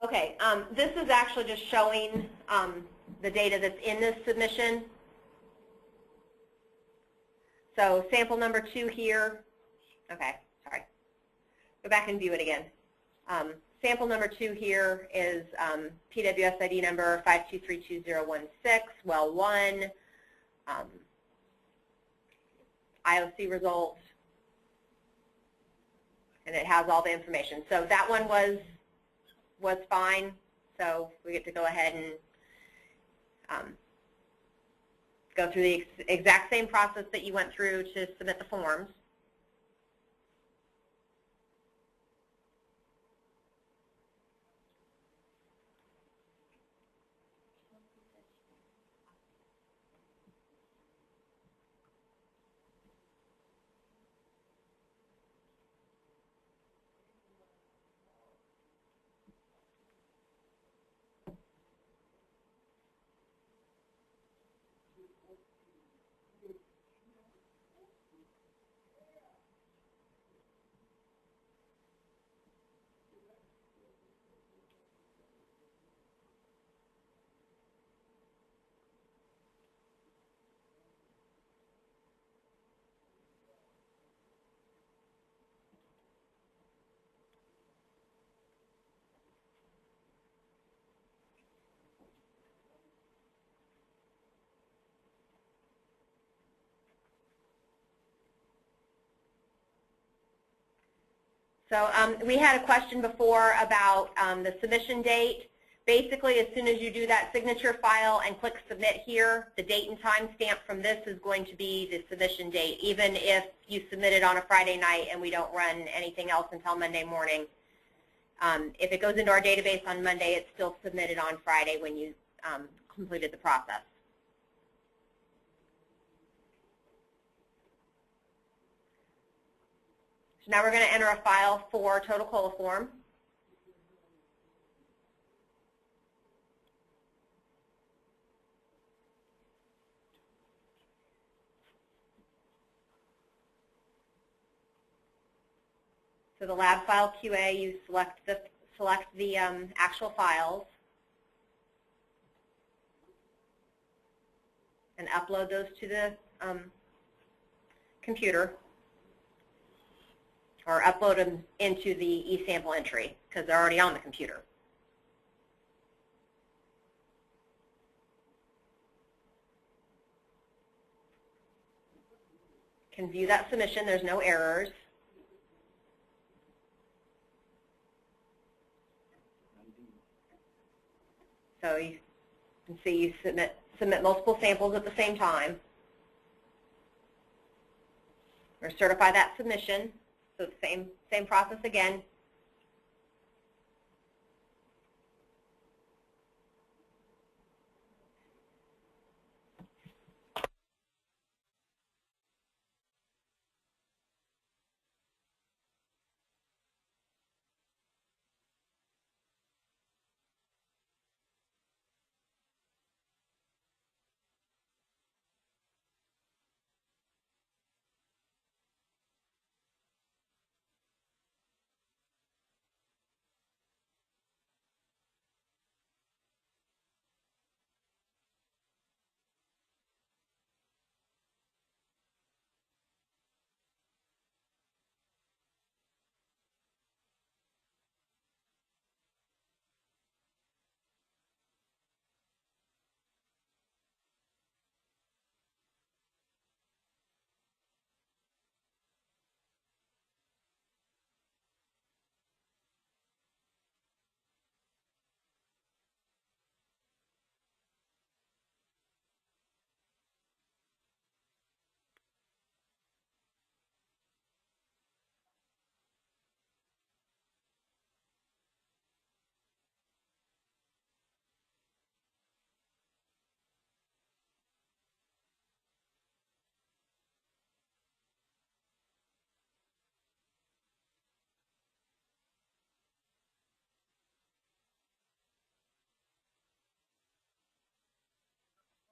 S5: Okay, this is actually just showing the data that's in this submission. So sample number 2 here. Okay, sorry. Go back and view it again. Sample number 2 here is PWS ID number 5232016, well 1, IOC results, and it has all the information. So that one was fine, so we get to go ahead and go through the exact same process that you went through to submit the forms. So we had a question before about the submission date. Basically, as soon as you do that signature file and click submit here, the date and time stamp from this is going to be the submission date, even if you submit it on a Friday night and we don't run anything else until Monday morning. If it goes into our database on Monday, it's still submitted on Friday when you completed the process. So now we're going to enter a file for total coliform. So the lab file QA, you select the actual files and upload those to the computer, or upload them into the eSample entry because they're already on the computer. You can view that submission. There's no errors. So you can see you submit multiple samples at the same time. Or certify that submission. So the same process again.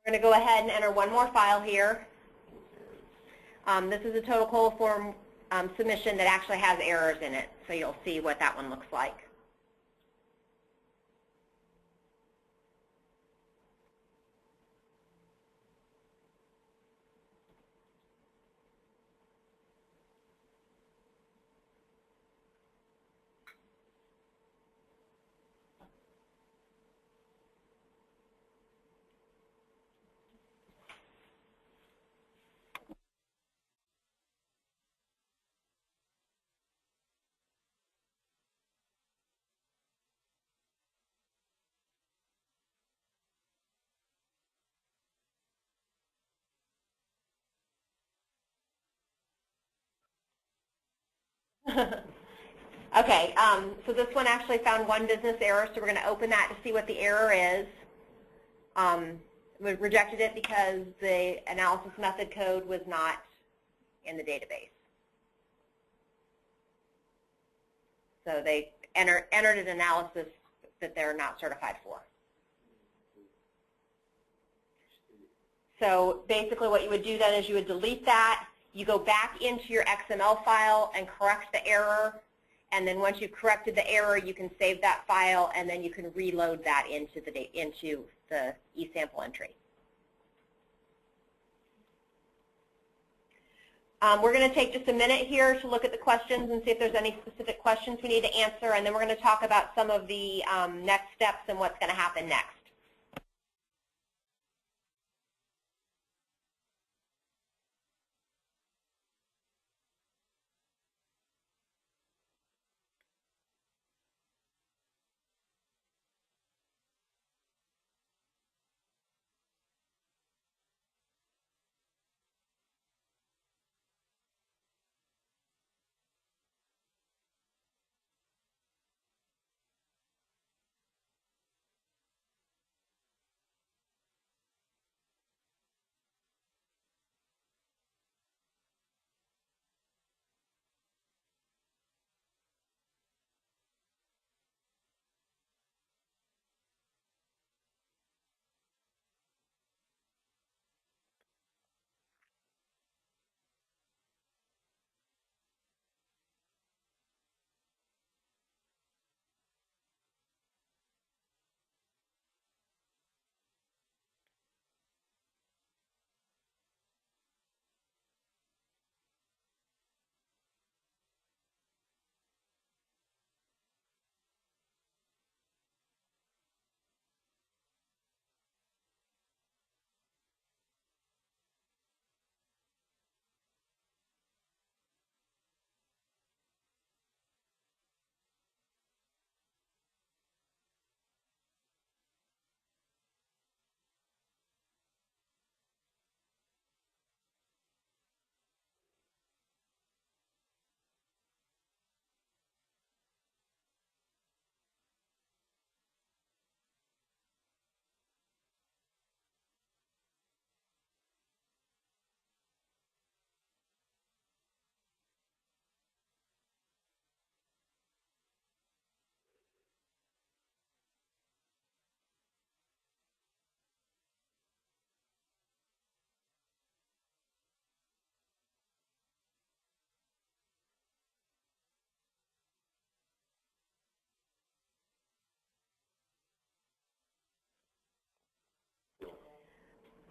S5: We're going to go ahead and enter one more file here. This is a total coliform submission that actually has errors in it, so you'll see what that one looks like. Okay, so this one actually found one business error, so we're going to open that to see what the error is. We rejected it because the analysis method code was not in the database. So they entered an analysis that they're not certified for. So basically what you would do then is you would delete that, you go back into your XML file and correct the error, and then once you've corrected the error, you can save that file, and then you can reload that into the eSample entry. We're going to take just a minute here to look at the questions and see if there's any specific questions we need to answer, and then we're going to talk about some of the next steps and what's going to happen next.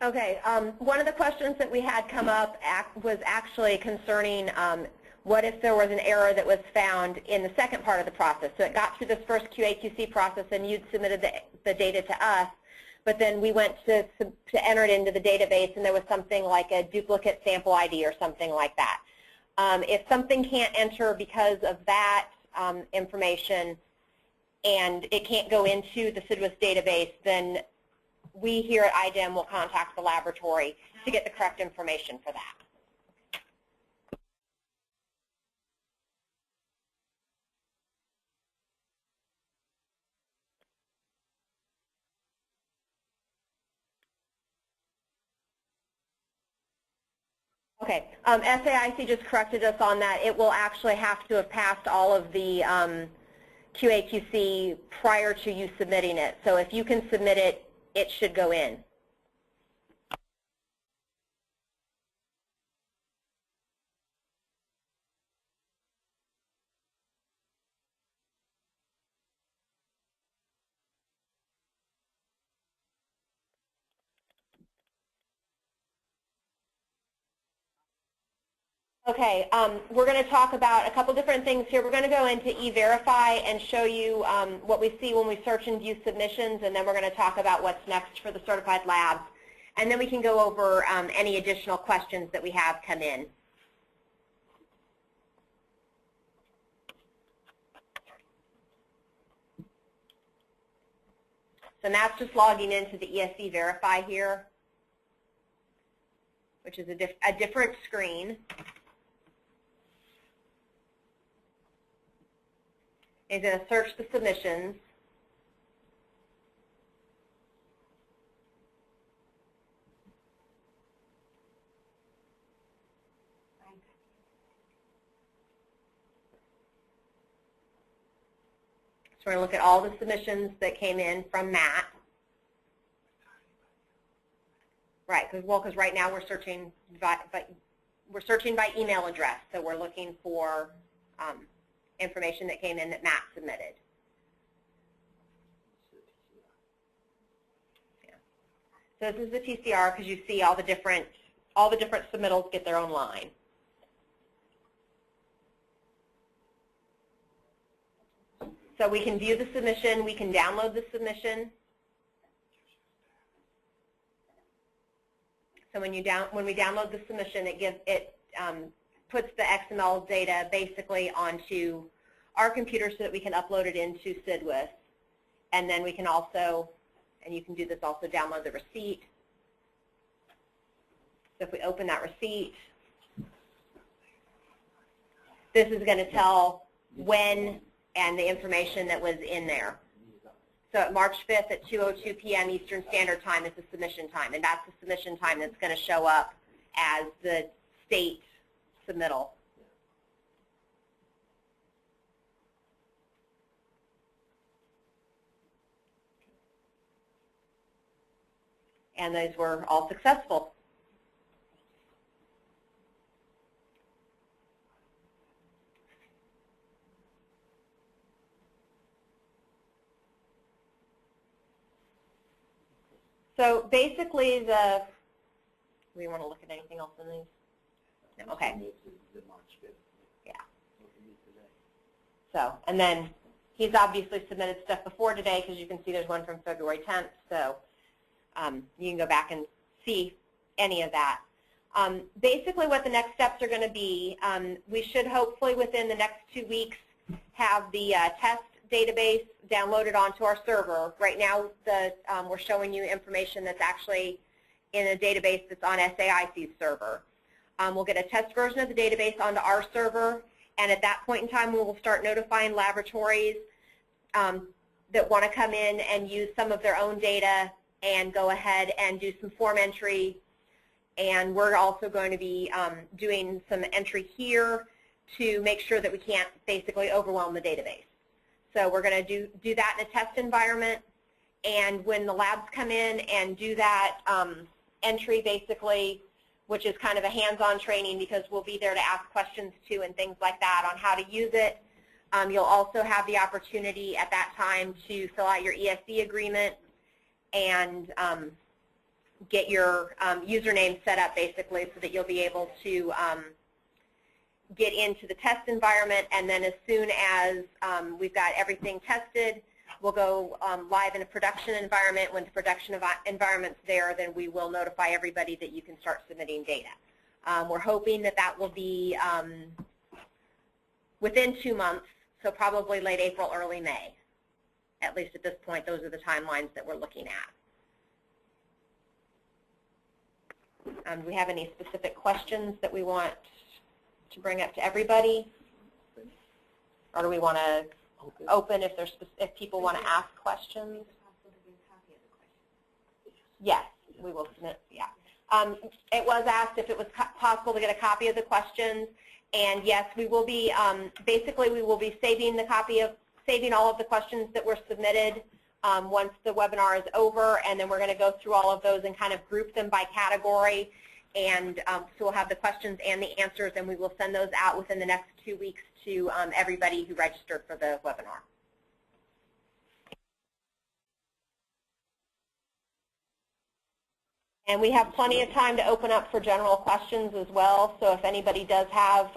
S5: Okay, one of the questions that we had come up was actually concerning what if there was an error that was found in the second part of the process. So it got through this first QA/QC process and you'd submitted the data to us, but then we went to enter it into the database and there was something like a duplicate sample ID or something like that. If something can't enter because of that information and it can't go into the CDWS database, then we here at IDEM will contact the laboratory to get the correct information for that. Okay, SAIC just corrected us on that. It will actually have to have passed all of the QA/QC prior to you submitting it. So if you can submit it, it should go in. Okay, we're going to talk about a couple different things here. We're going to go into eVerify and show you what we see when we search and view submissions, and then we're going to talk about what's next for the certified labs. And then we can go over any additional questions that we have come in. So that's just logging into the eSE-Verify here, which is a different screen. Is going to search the submissions. So we're going to look at all the submissions that came in from Matt. Right, because right now we're searching by email address, so we're looking for information that came in that Matt submitted. Yeah. So this is the TCR because you see all the different submittals get their own line. So we can view the submission, we can download the submission. So when we download the submission, it puts the XML data basically onto our computer so that we can upload it into CDWS. And then we can also, and you can do this also, download the receipt. So if we open that receipt, this is going to tell when and the information that was in there. So at March 5th at 2:02 p.m. Eastern Standard Time is the submission time, and that's the submission time that's going to show up as the state submittal. And those were all successful. So basically do we want to look at anything else in these? No, okay. Yeah. So, and then he's obviously submitted stuff before today because you can see there's one from February 10th. So you can go back and see any of that. Basically what the next steps are going to be, we should hopefully within the next 2 weeks have the test database downloaded onto our server. Right now we're showing you information that's actually in a database that's on SAIC's server. We'll get a test version of the database onto our server, and at that point in time we will start notifying laboratories that want to come in and use some of their own data and go ahead and do some form entry. And we're also going to be doing some entry here to make sure that we can't basically overwhelm the database. So we're going to do that in a test environment, and when the labs come in and do that entry basically, which is kind of a hands-on training because we'll be there to ask questions too and things like that on how to use it. You'll also have the opportunity at that time to fill out your ESE agreement and get your username set up basically so that you'll be able to get into the test environment, and then as soon as we've got everything tested, we'll go live in a production environment. When the production environment's there, then we will notify everybody that you can start submitting data. We're hoping that that will be within 2 months, so probably late April, early May. At least at this point, those are the timelines that we're looking at. Do we have any specific questions that we want to bring up to everybody? Or do we want to open if people want to ask questions? Yes, we will submit, yeah. It was asked if it was possible to get a copy of the questions, and yes, we will be, basically we will be saving all of the questions that were submitted once the webinar is over, and then we're going to go through all of those and kind of group them by category, and so we'll have the questions and the answers, and we will send those out within the next 2 weeks to everybody who registered for the webinar. And we have plenty of time to open up for general questions as well, so if anybody does have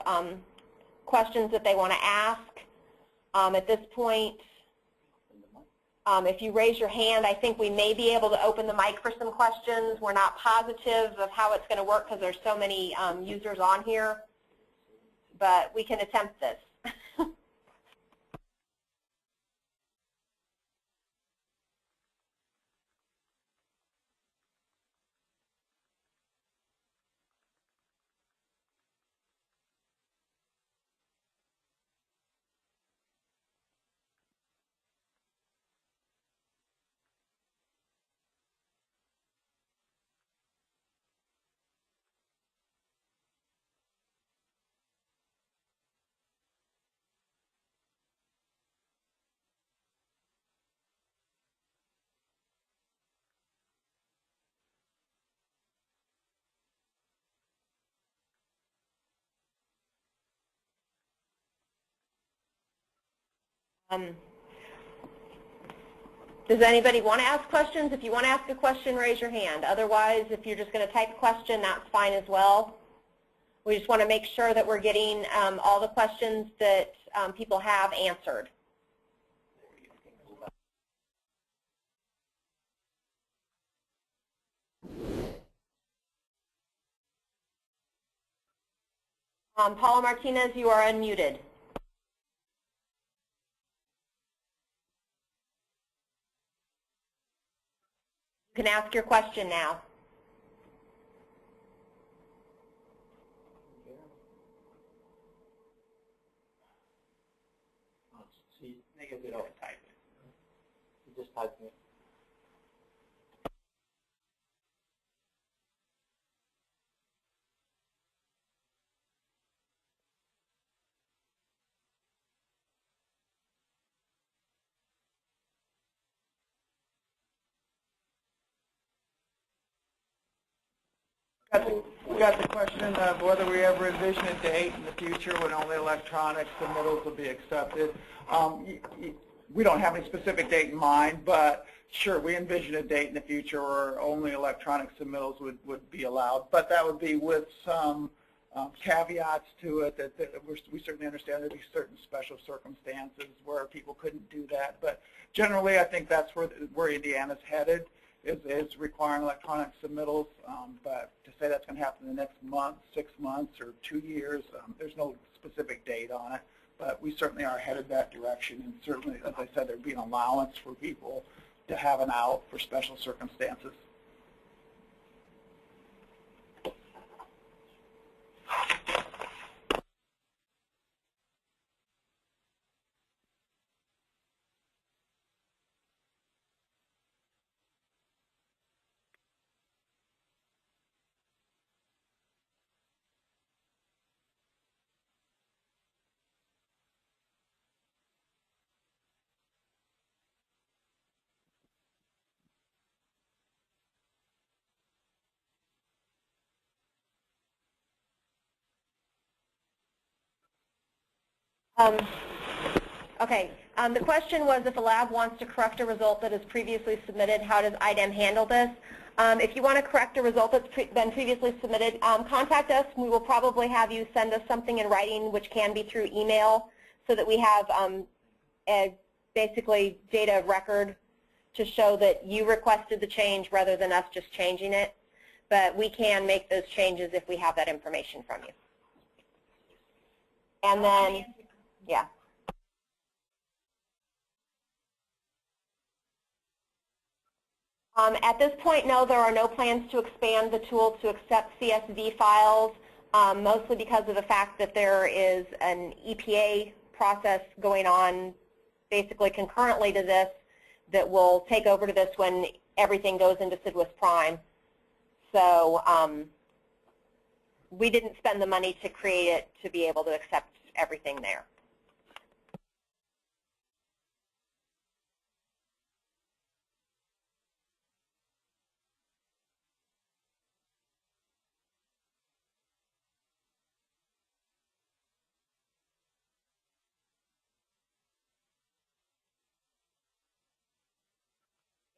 S5: questions that they want to ask at this point, if you raise your hand, I think we may be able to open the mic for some questions. We're not positive of how it's going to work because there's so many users on here, but we can attempt this. Does anybody want to ask questions? If you want to ask a question, raise your hand. Otherwise, if you're just going to type a question, that's fine as well. We just want to make sure that we're getting all the questions that people have answered. Paula Martinez, you are unmuted. You can ask your question now.
S4: See, negative, you don't type it. You just type it.
S9: We got the question of whether we ever envision a date in the future when only electronic submittals will be accepted. We don't have any specific date in mind, but sure, we envision a date in the future where only electronic submittals would be allowed. But that would be with some caveats to it that we certainly understand there'd be certain special circumstances where people couldn't do that. But generally, I think that's where Indiana's headed. Is requiring electronic submittals, but to say that's going to happen in the next month, 6 months, or 2 years, there's no specific date on it. But we certainly are headed that direction, and certainly, as I said, there'd be an allowance for people to have an out for special circumstances.
S5: Okay. The question was, if a lab wants to correct a result that is previously submitted, how does IDEM handle this? If you want to correct a result that's been previously submitted, contact us. We will probably have you send us something in writing, which can be through email, so that we have basically data of record to show that you requested the change rather than us just changing it. But we can make those changes if we have that information from you. And then, yeah. At this point, no, there are no plans to expand the tool to accept CSV files, mostly because of the fact that there is an EPA process going on basically concurrently to this that will take over to this when everything goes into CIDWS Prime. So we didn't spend the money to create it to be able to accept everything there.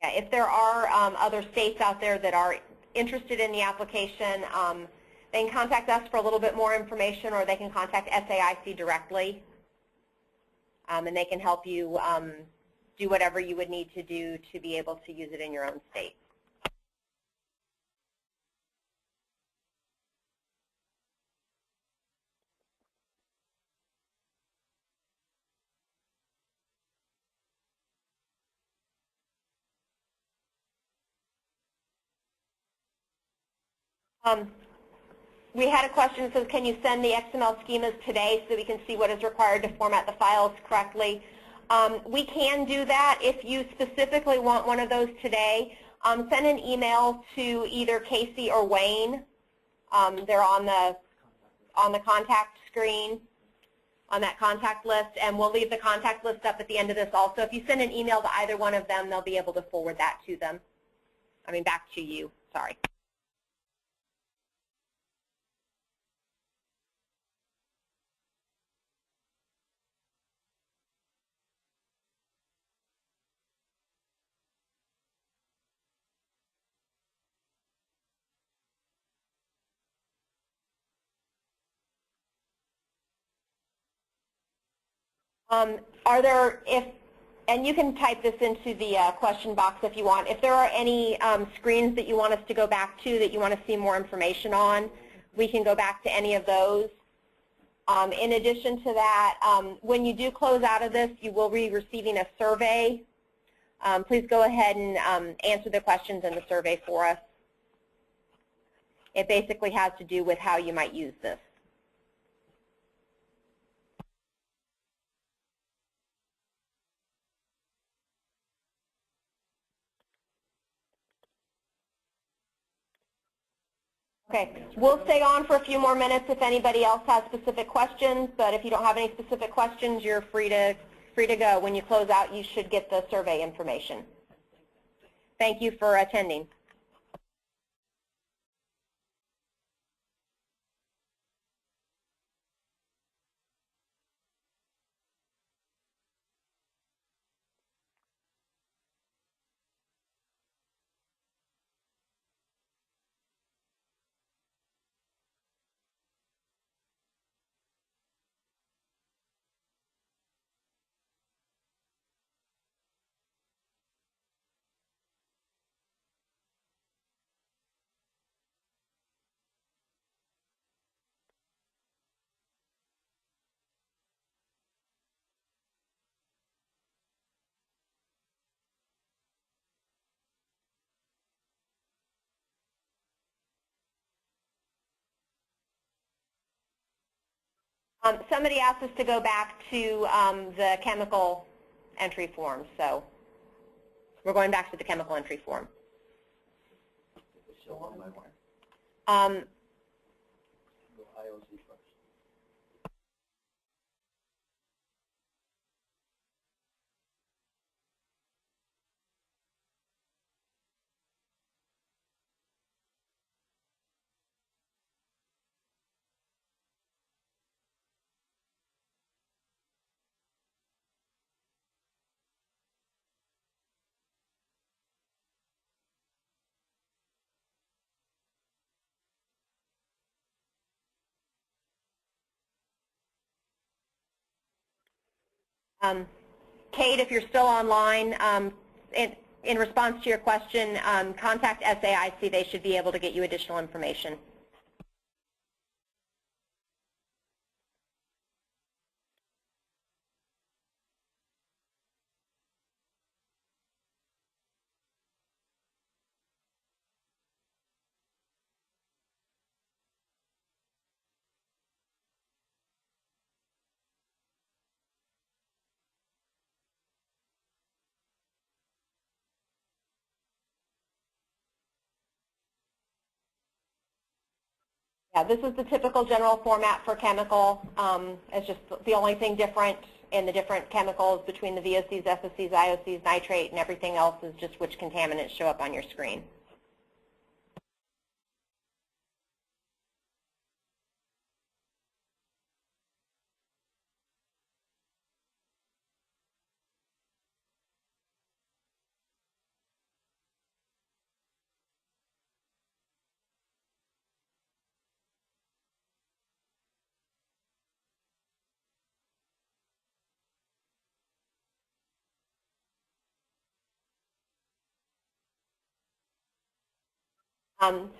S5: If there are other states out there that are interested in the application, they can contact us for a little bit more information, or they can contact SAIC directly, and they can help you do whatever you would need to do to be able to use it in your own state. We had a question that says, can you send the XML schemas today so we can see what is required to format the files correctly? We can do that. If you specifically want one of those today, send an email to either Casey or Wayne. They're on the contact screen, on that contact list, and we'll leave the contact list up at the end of this also. If you send an email to either one of them, they'll be able to forward that to them. I mean, back to you, sorry. Are there, and you can type this into the question box if you want, if there are any screens that you want us to go back to that you want to see more information on, we can go back to any of those. In addition to that, when you do close out of this, you will be receiving a survey. Please go ahead and answer the questions in the survey for us. It basically has to do with how you might use this. Okay, we'll stay on for a few more minutes if anybody else has specific questions, but if you don't have any specific questions, you're free to go. When you close out, you should get the survey information. Thank you for attending. Somebody asked us to go back to the chemical entry form, so we're going back to the chemical entry form. Kate, if you're still online, in response to your question, contact SAIC. They should be able to get you additional information. Yeah, this is the typical general format for chemical. It's just the only thing different in the different chemicals between the VOCs, SOCs, IOCs, nitrate, and everything else is just which contaminants show up on your screen.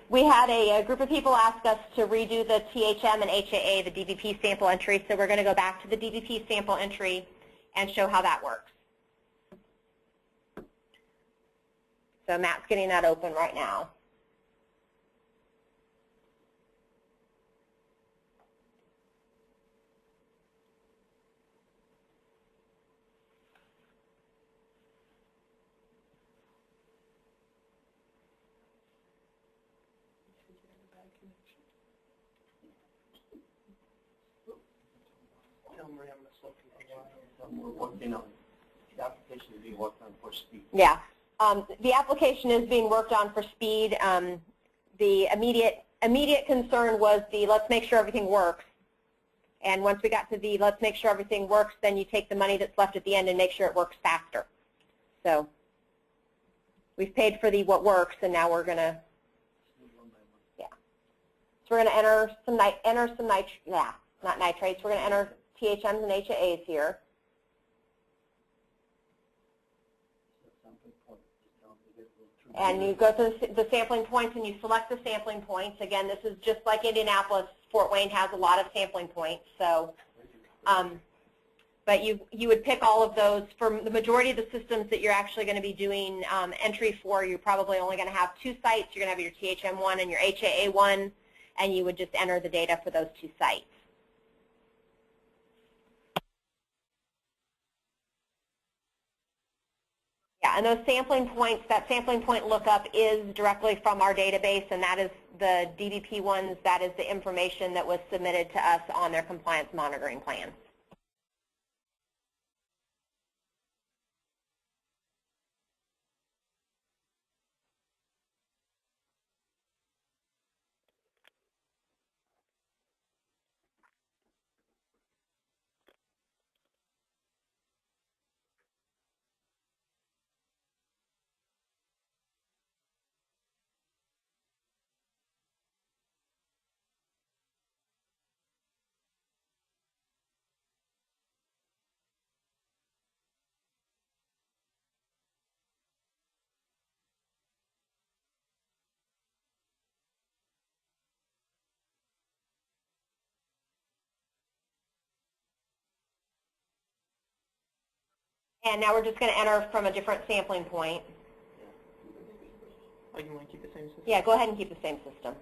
S5: We had a group of people ask us to redo the THM and HAA, the DBP sample entry, so we're going to go back to the DBP sample entry and show how that works. So Matt's getting that open right now.
S4: We're working on the application is being worked on for speed.
S5: Yeah, the application is being worked on for speed. The immediate concern was the let's make sure everything works. And once we got to the let's make sure everything works, then you take the money that's left at the end and make sure it works faster. So we've paid for the what works, and now we're going to, yeah. So we're going to enter some not nitrates. We're going to enter THMs and HAAs here. And you go to the sampling points and you select the sampling points. Again, this is just like Indianapolis. Fort Wayne has a lot of sampling points. So, but you would pick all of those. For the majority of the systems that you're actually going to be doing entry for, you're probably only going to have 2 sites. You're going to have your THM1 and your HAA1, and you would just enter the data for those 2 sites. Yeah, and those sampling points, that sampling point lookup is directly from our database, and that is the DBP ones. That is the information that was submitted to us on their compliance monitoring plan. And now we're just going to enter from a different sampling point.
S3: Oh, you want to keep the same system?
S5: Yeah, go ahead and keep the same system.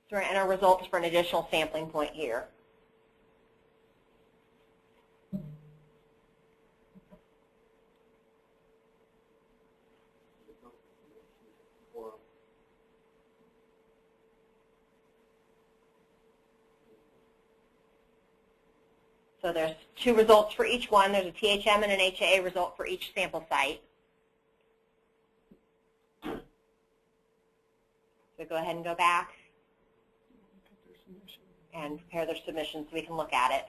S5: So we're going to enter results for an additional sampling point here. So there's 2 results for each one. There's a THM and an HAA result for each sample site. So go ahead and go back. and prepare their submission so we can look at it.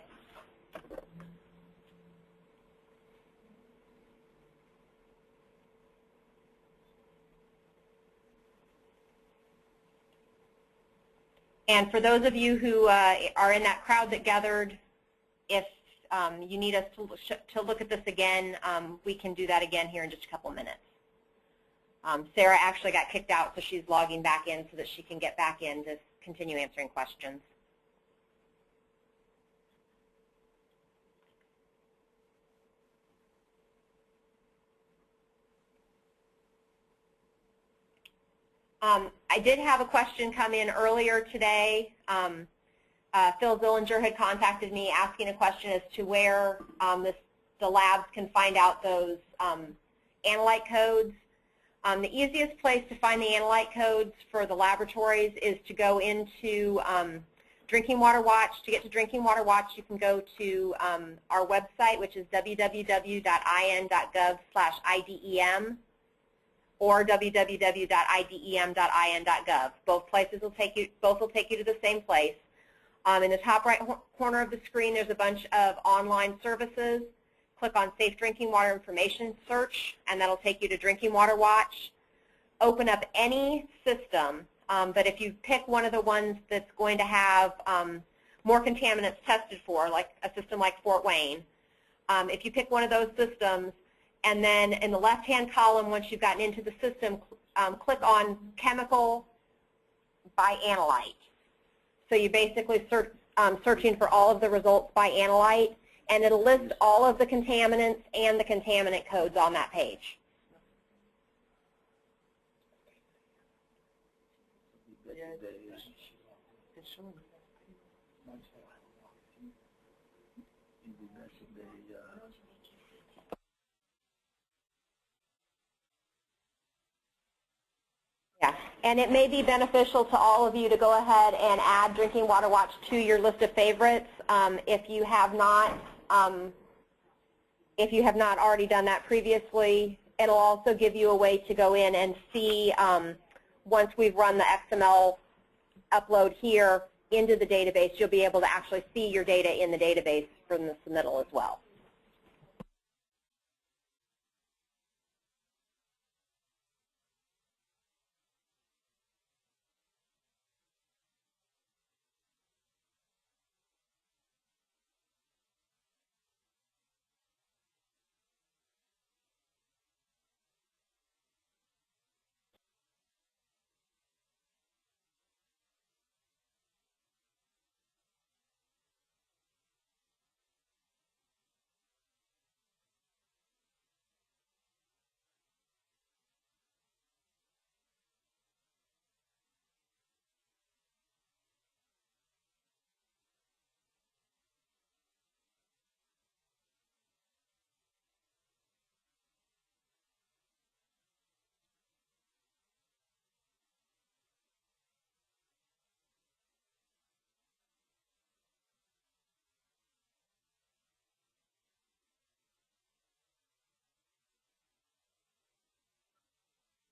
S5: And for those of you who are in that crowd that gathered, if you need us to look at this again, we can do that again here in just a couple of minutes. Sarah actually got kicked out, so she's logging back in so that she can get back in to continue answering questions. I did have a question come in earlier today. Phil Zillinger had contacted me asking a question as to where the labs can find out those analyte codes. The easiest place to find the analyte codes for the laboratories is to go into Drinking Water Watch. To get to Drinking Water Watch, you can go to our website, which is www.in.gov/IDEM. or www.idem.in.gov. Both places will take you. Both will take you to the same place. In the top right corner of the screen, there's a bunch of online services. Click on Safe Drinking Water Information Search, and that'll take you to Drinking Water Watch. Open up any system, but if you pick one of the ones that's going to have more contaminants tested for, like a system like Fort Wayne, if you pick one of those systems, and then in the left-hand column, once you've gotten into the system, click on Chemical by Analyte. So you're basically searching for all of the results by analyte, and it'll list all of the contaminants and the contaminant codes on that page. Yeah, and it may be beneficial to all of you to go ahead and add Drinking Water Watch to your list of favorites if you have not already done that previously. It'll also give you a way to go in and see once we've run the XML upload here into the database, you'll be able to actually see your data in the database from the submittal as well.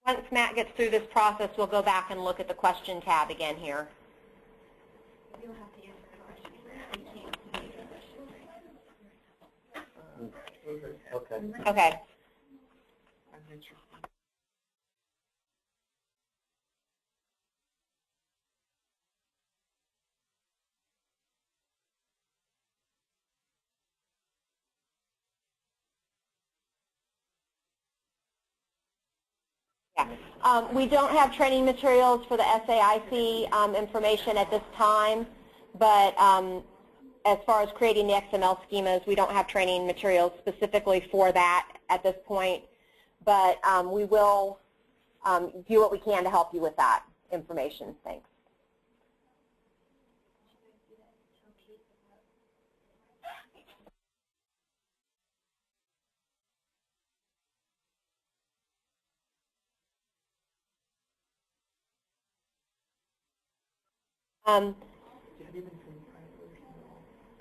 S5: Once Matt gets through this process, we'll go back and look at the question tab again here. You'll have to answer the question. Okay. Okay. Yeah. We don't have training materials for the SAIC information at this time, but as far as creating the XML schemas, we don't have training materials specifically for that at this point, but we will do what we can to help you with that information. Thanks.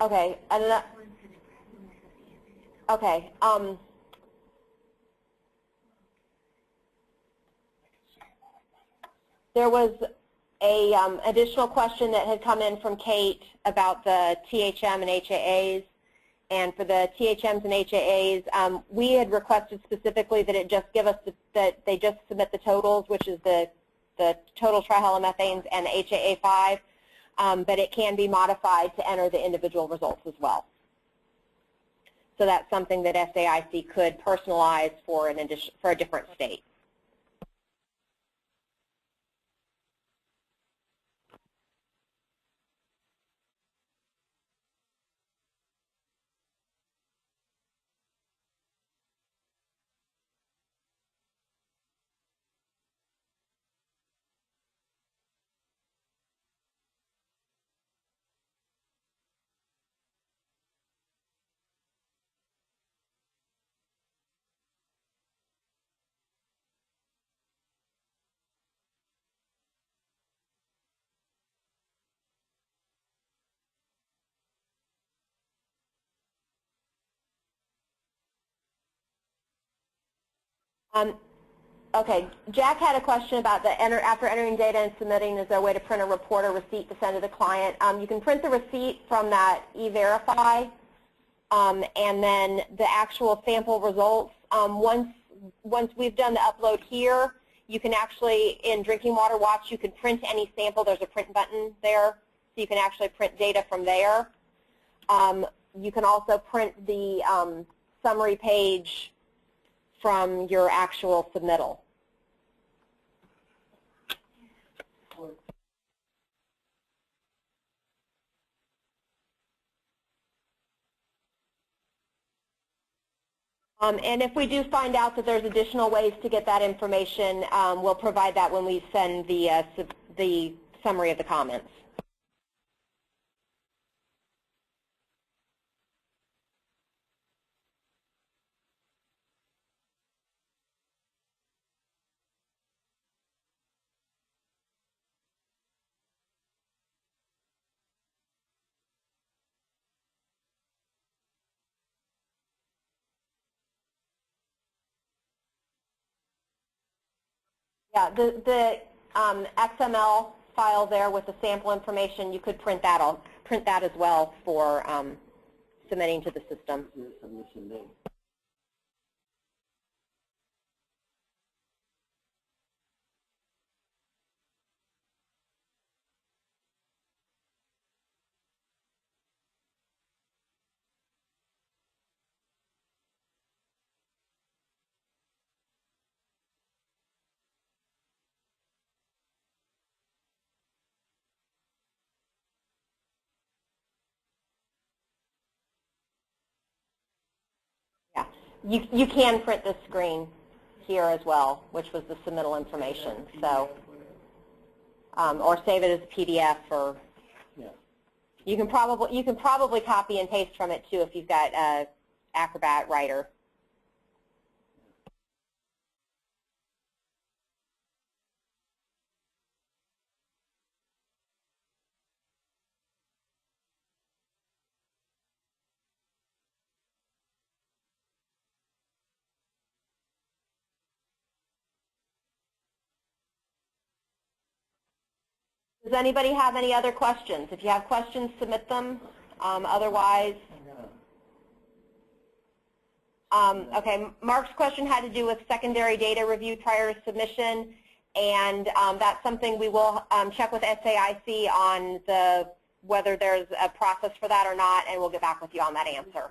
S5: Okay. Okay. There was additional question that had come in from Kate about the THM and HAAs. And for the THMs and HAAs, we had requested specifically that it just give us that they just submit the totals, which is the total trihalomethanes and the HAA5, but it can be modified to enter the individual results as well. So that's something that SAIC could personalize for a different state. Okay, Jack had a question about after entering data and submitting, is there a way to print a report or receipt to send to the client? You can print the receipt from that eVerify, and then the actual sample results. Once we've done the upload here, you can actually, in Drinking Water Watch, you can print any sample. There's a print button there, so you can actually print data from there. You can also print the summary page from your actual submittal. And if we do find out that there's additional ways to get that information, we'll provide that when we send the summary of the comments. Yeah, the XML file there with the sample information, you could print that as well for submitting to the system. Yeah, you can print the screen here as well, which was the submittal information. So, or save it as a PDF, or you can probably copy and paste from it too if you've got Acrobat Writer. Does anybody have any other questions? If you have questions, submit them. Otherwise, okay, Mark's question had to do with secondary data review prior to submission, and that's something we will check with SAIC on whether there's a process for that or not, and we'll get back with you on that answer.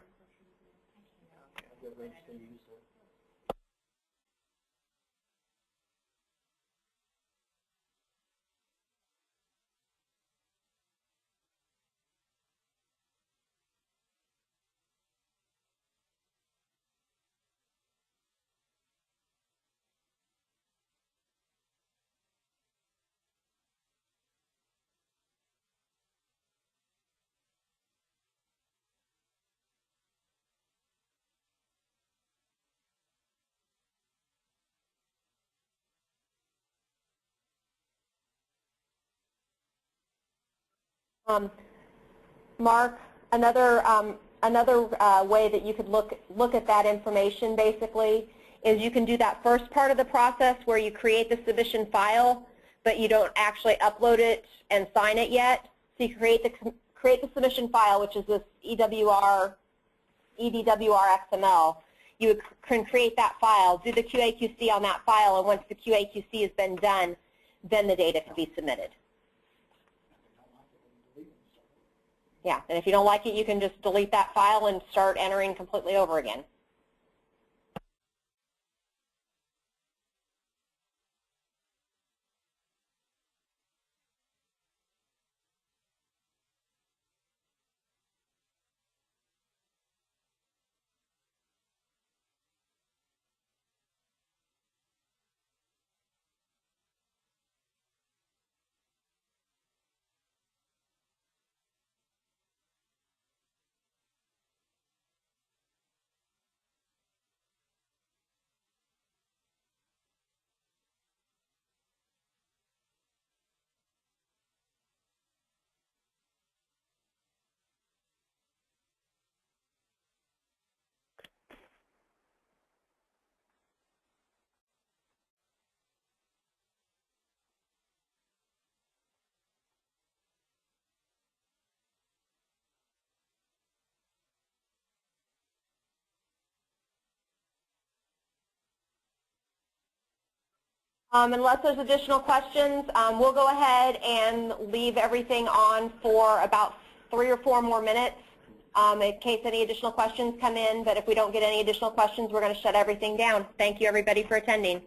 S5: Mark, another way that you could look at that information basically is you can do that first part of the process where you create the submission file, but you don't actually upload it and sign it yet. So you create the submission file, which is this EDWR XML. You can create that file, do the QA/QC on that file, and once the QA/QC has been done, then the data can be submitted. Yeah, and if you don't like it, you can just delete that file and start entering completely over again. Unless there's additional questions, we'll go ahead and leave everything on for about 3 or 4 more minutes in case any additional questions come in. But if we don't get any additional questions, we're going to shut everything down. Thank you, everybody, for attending.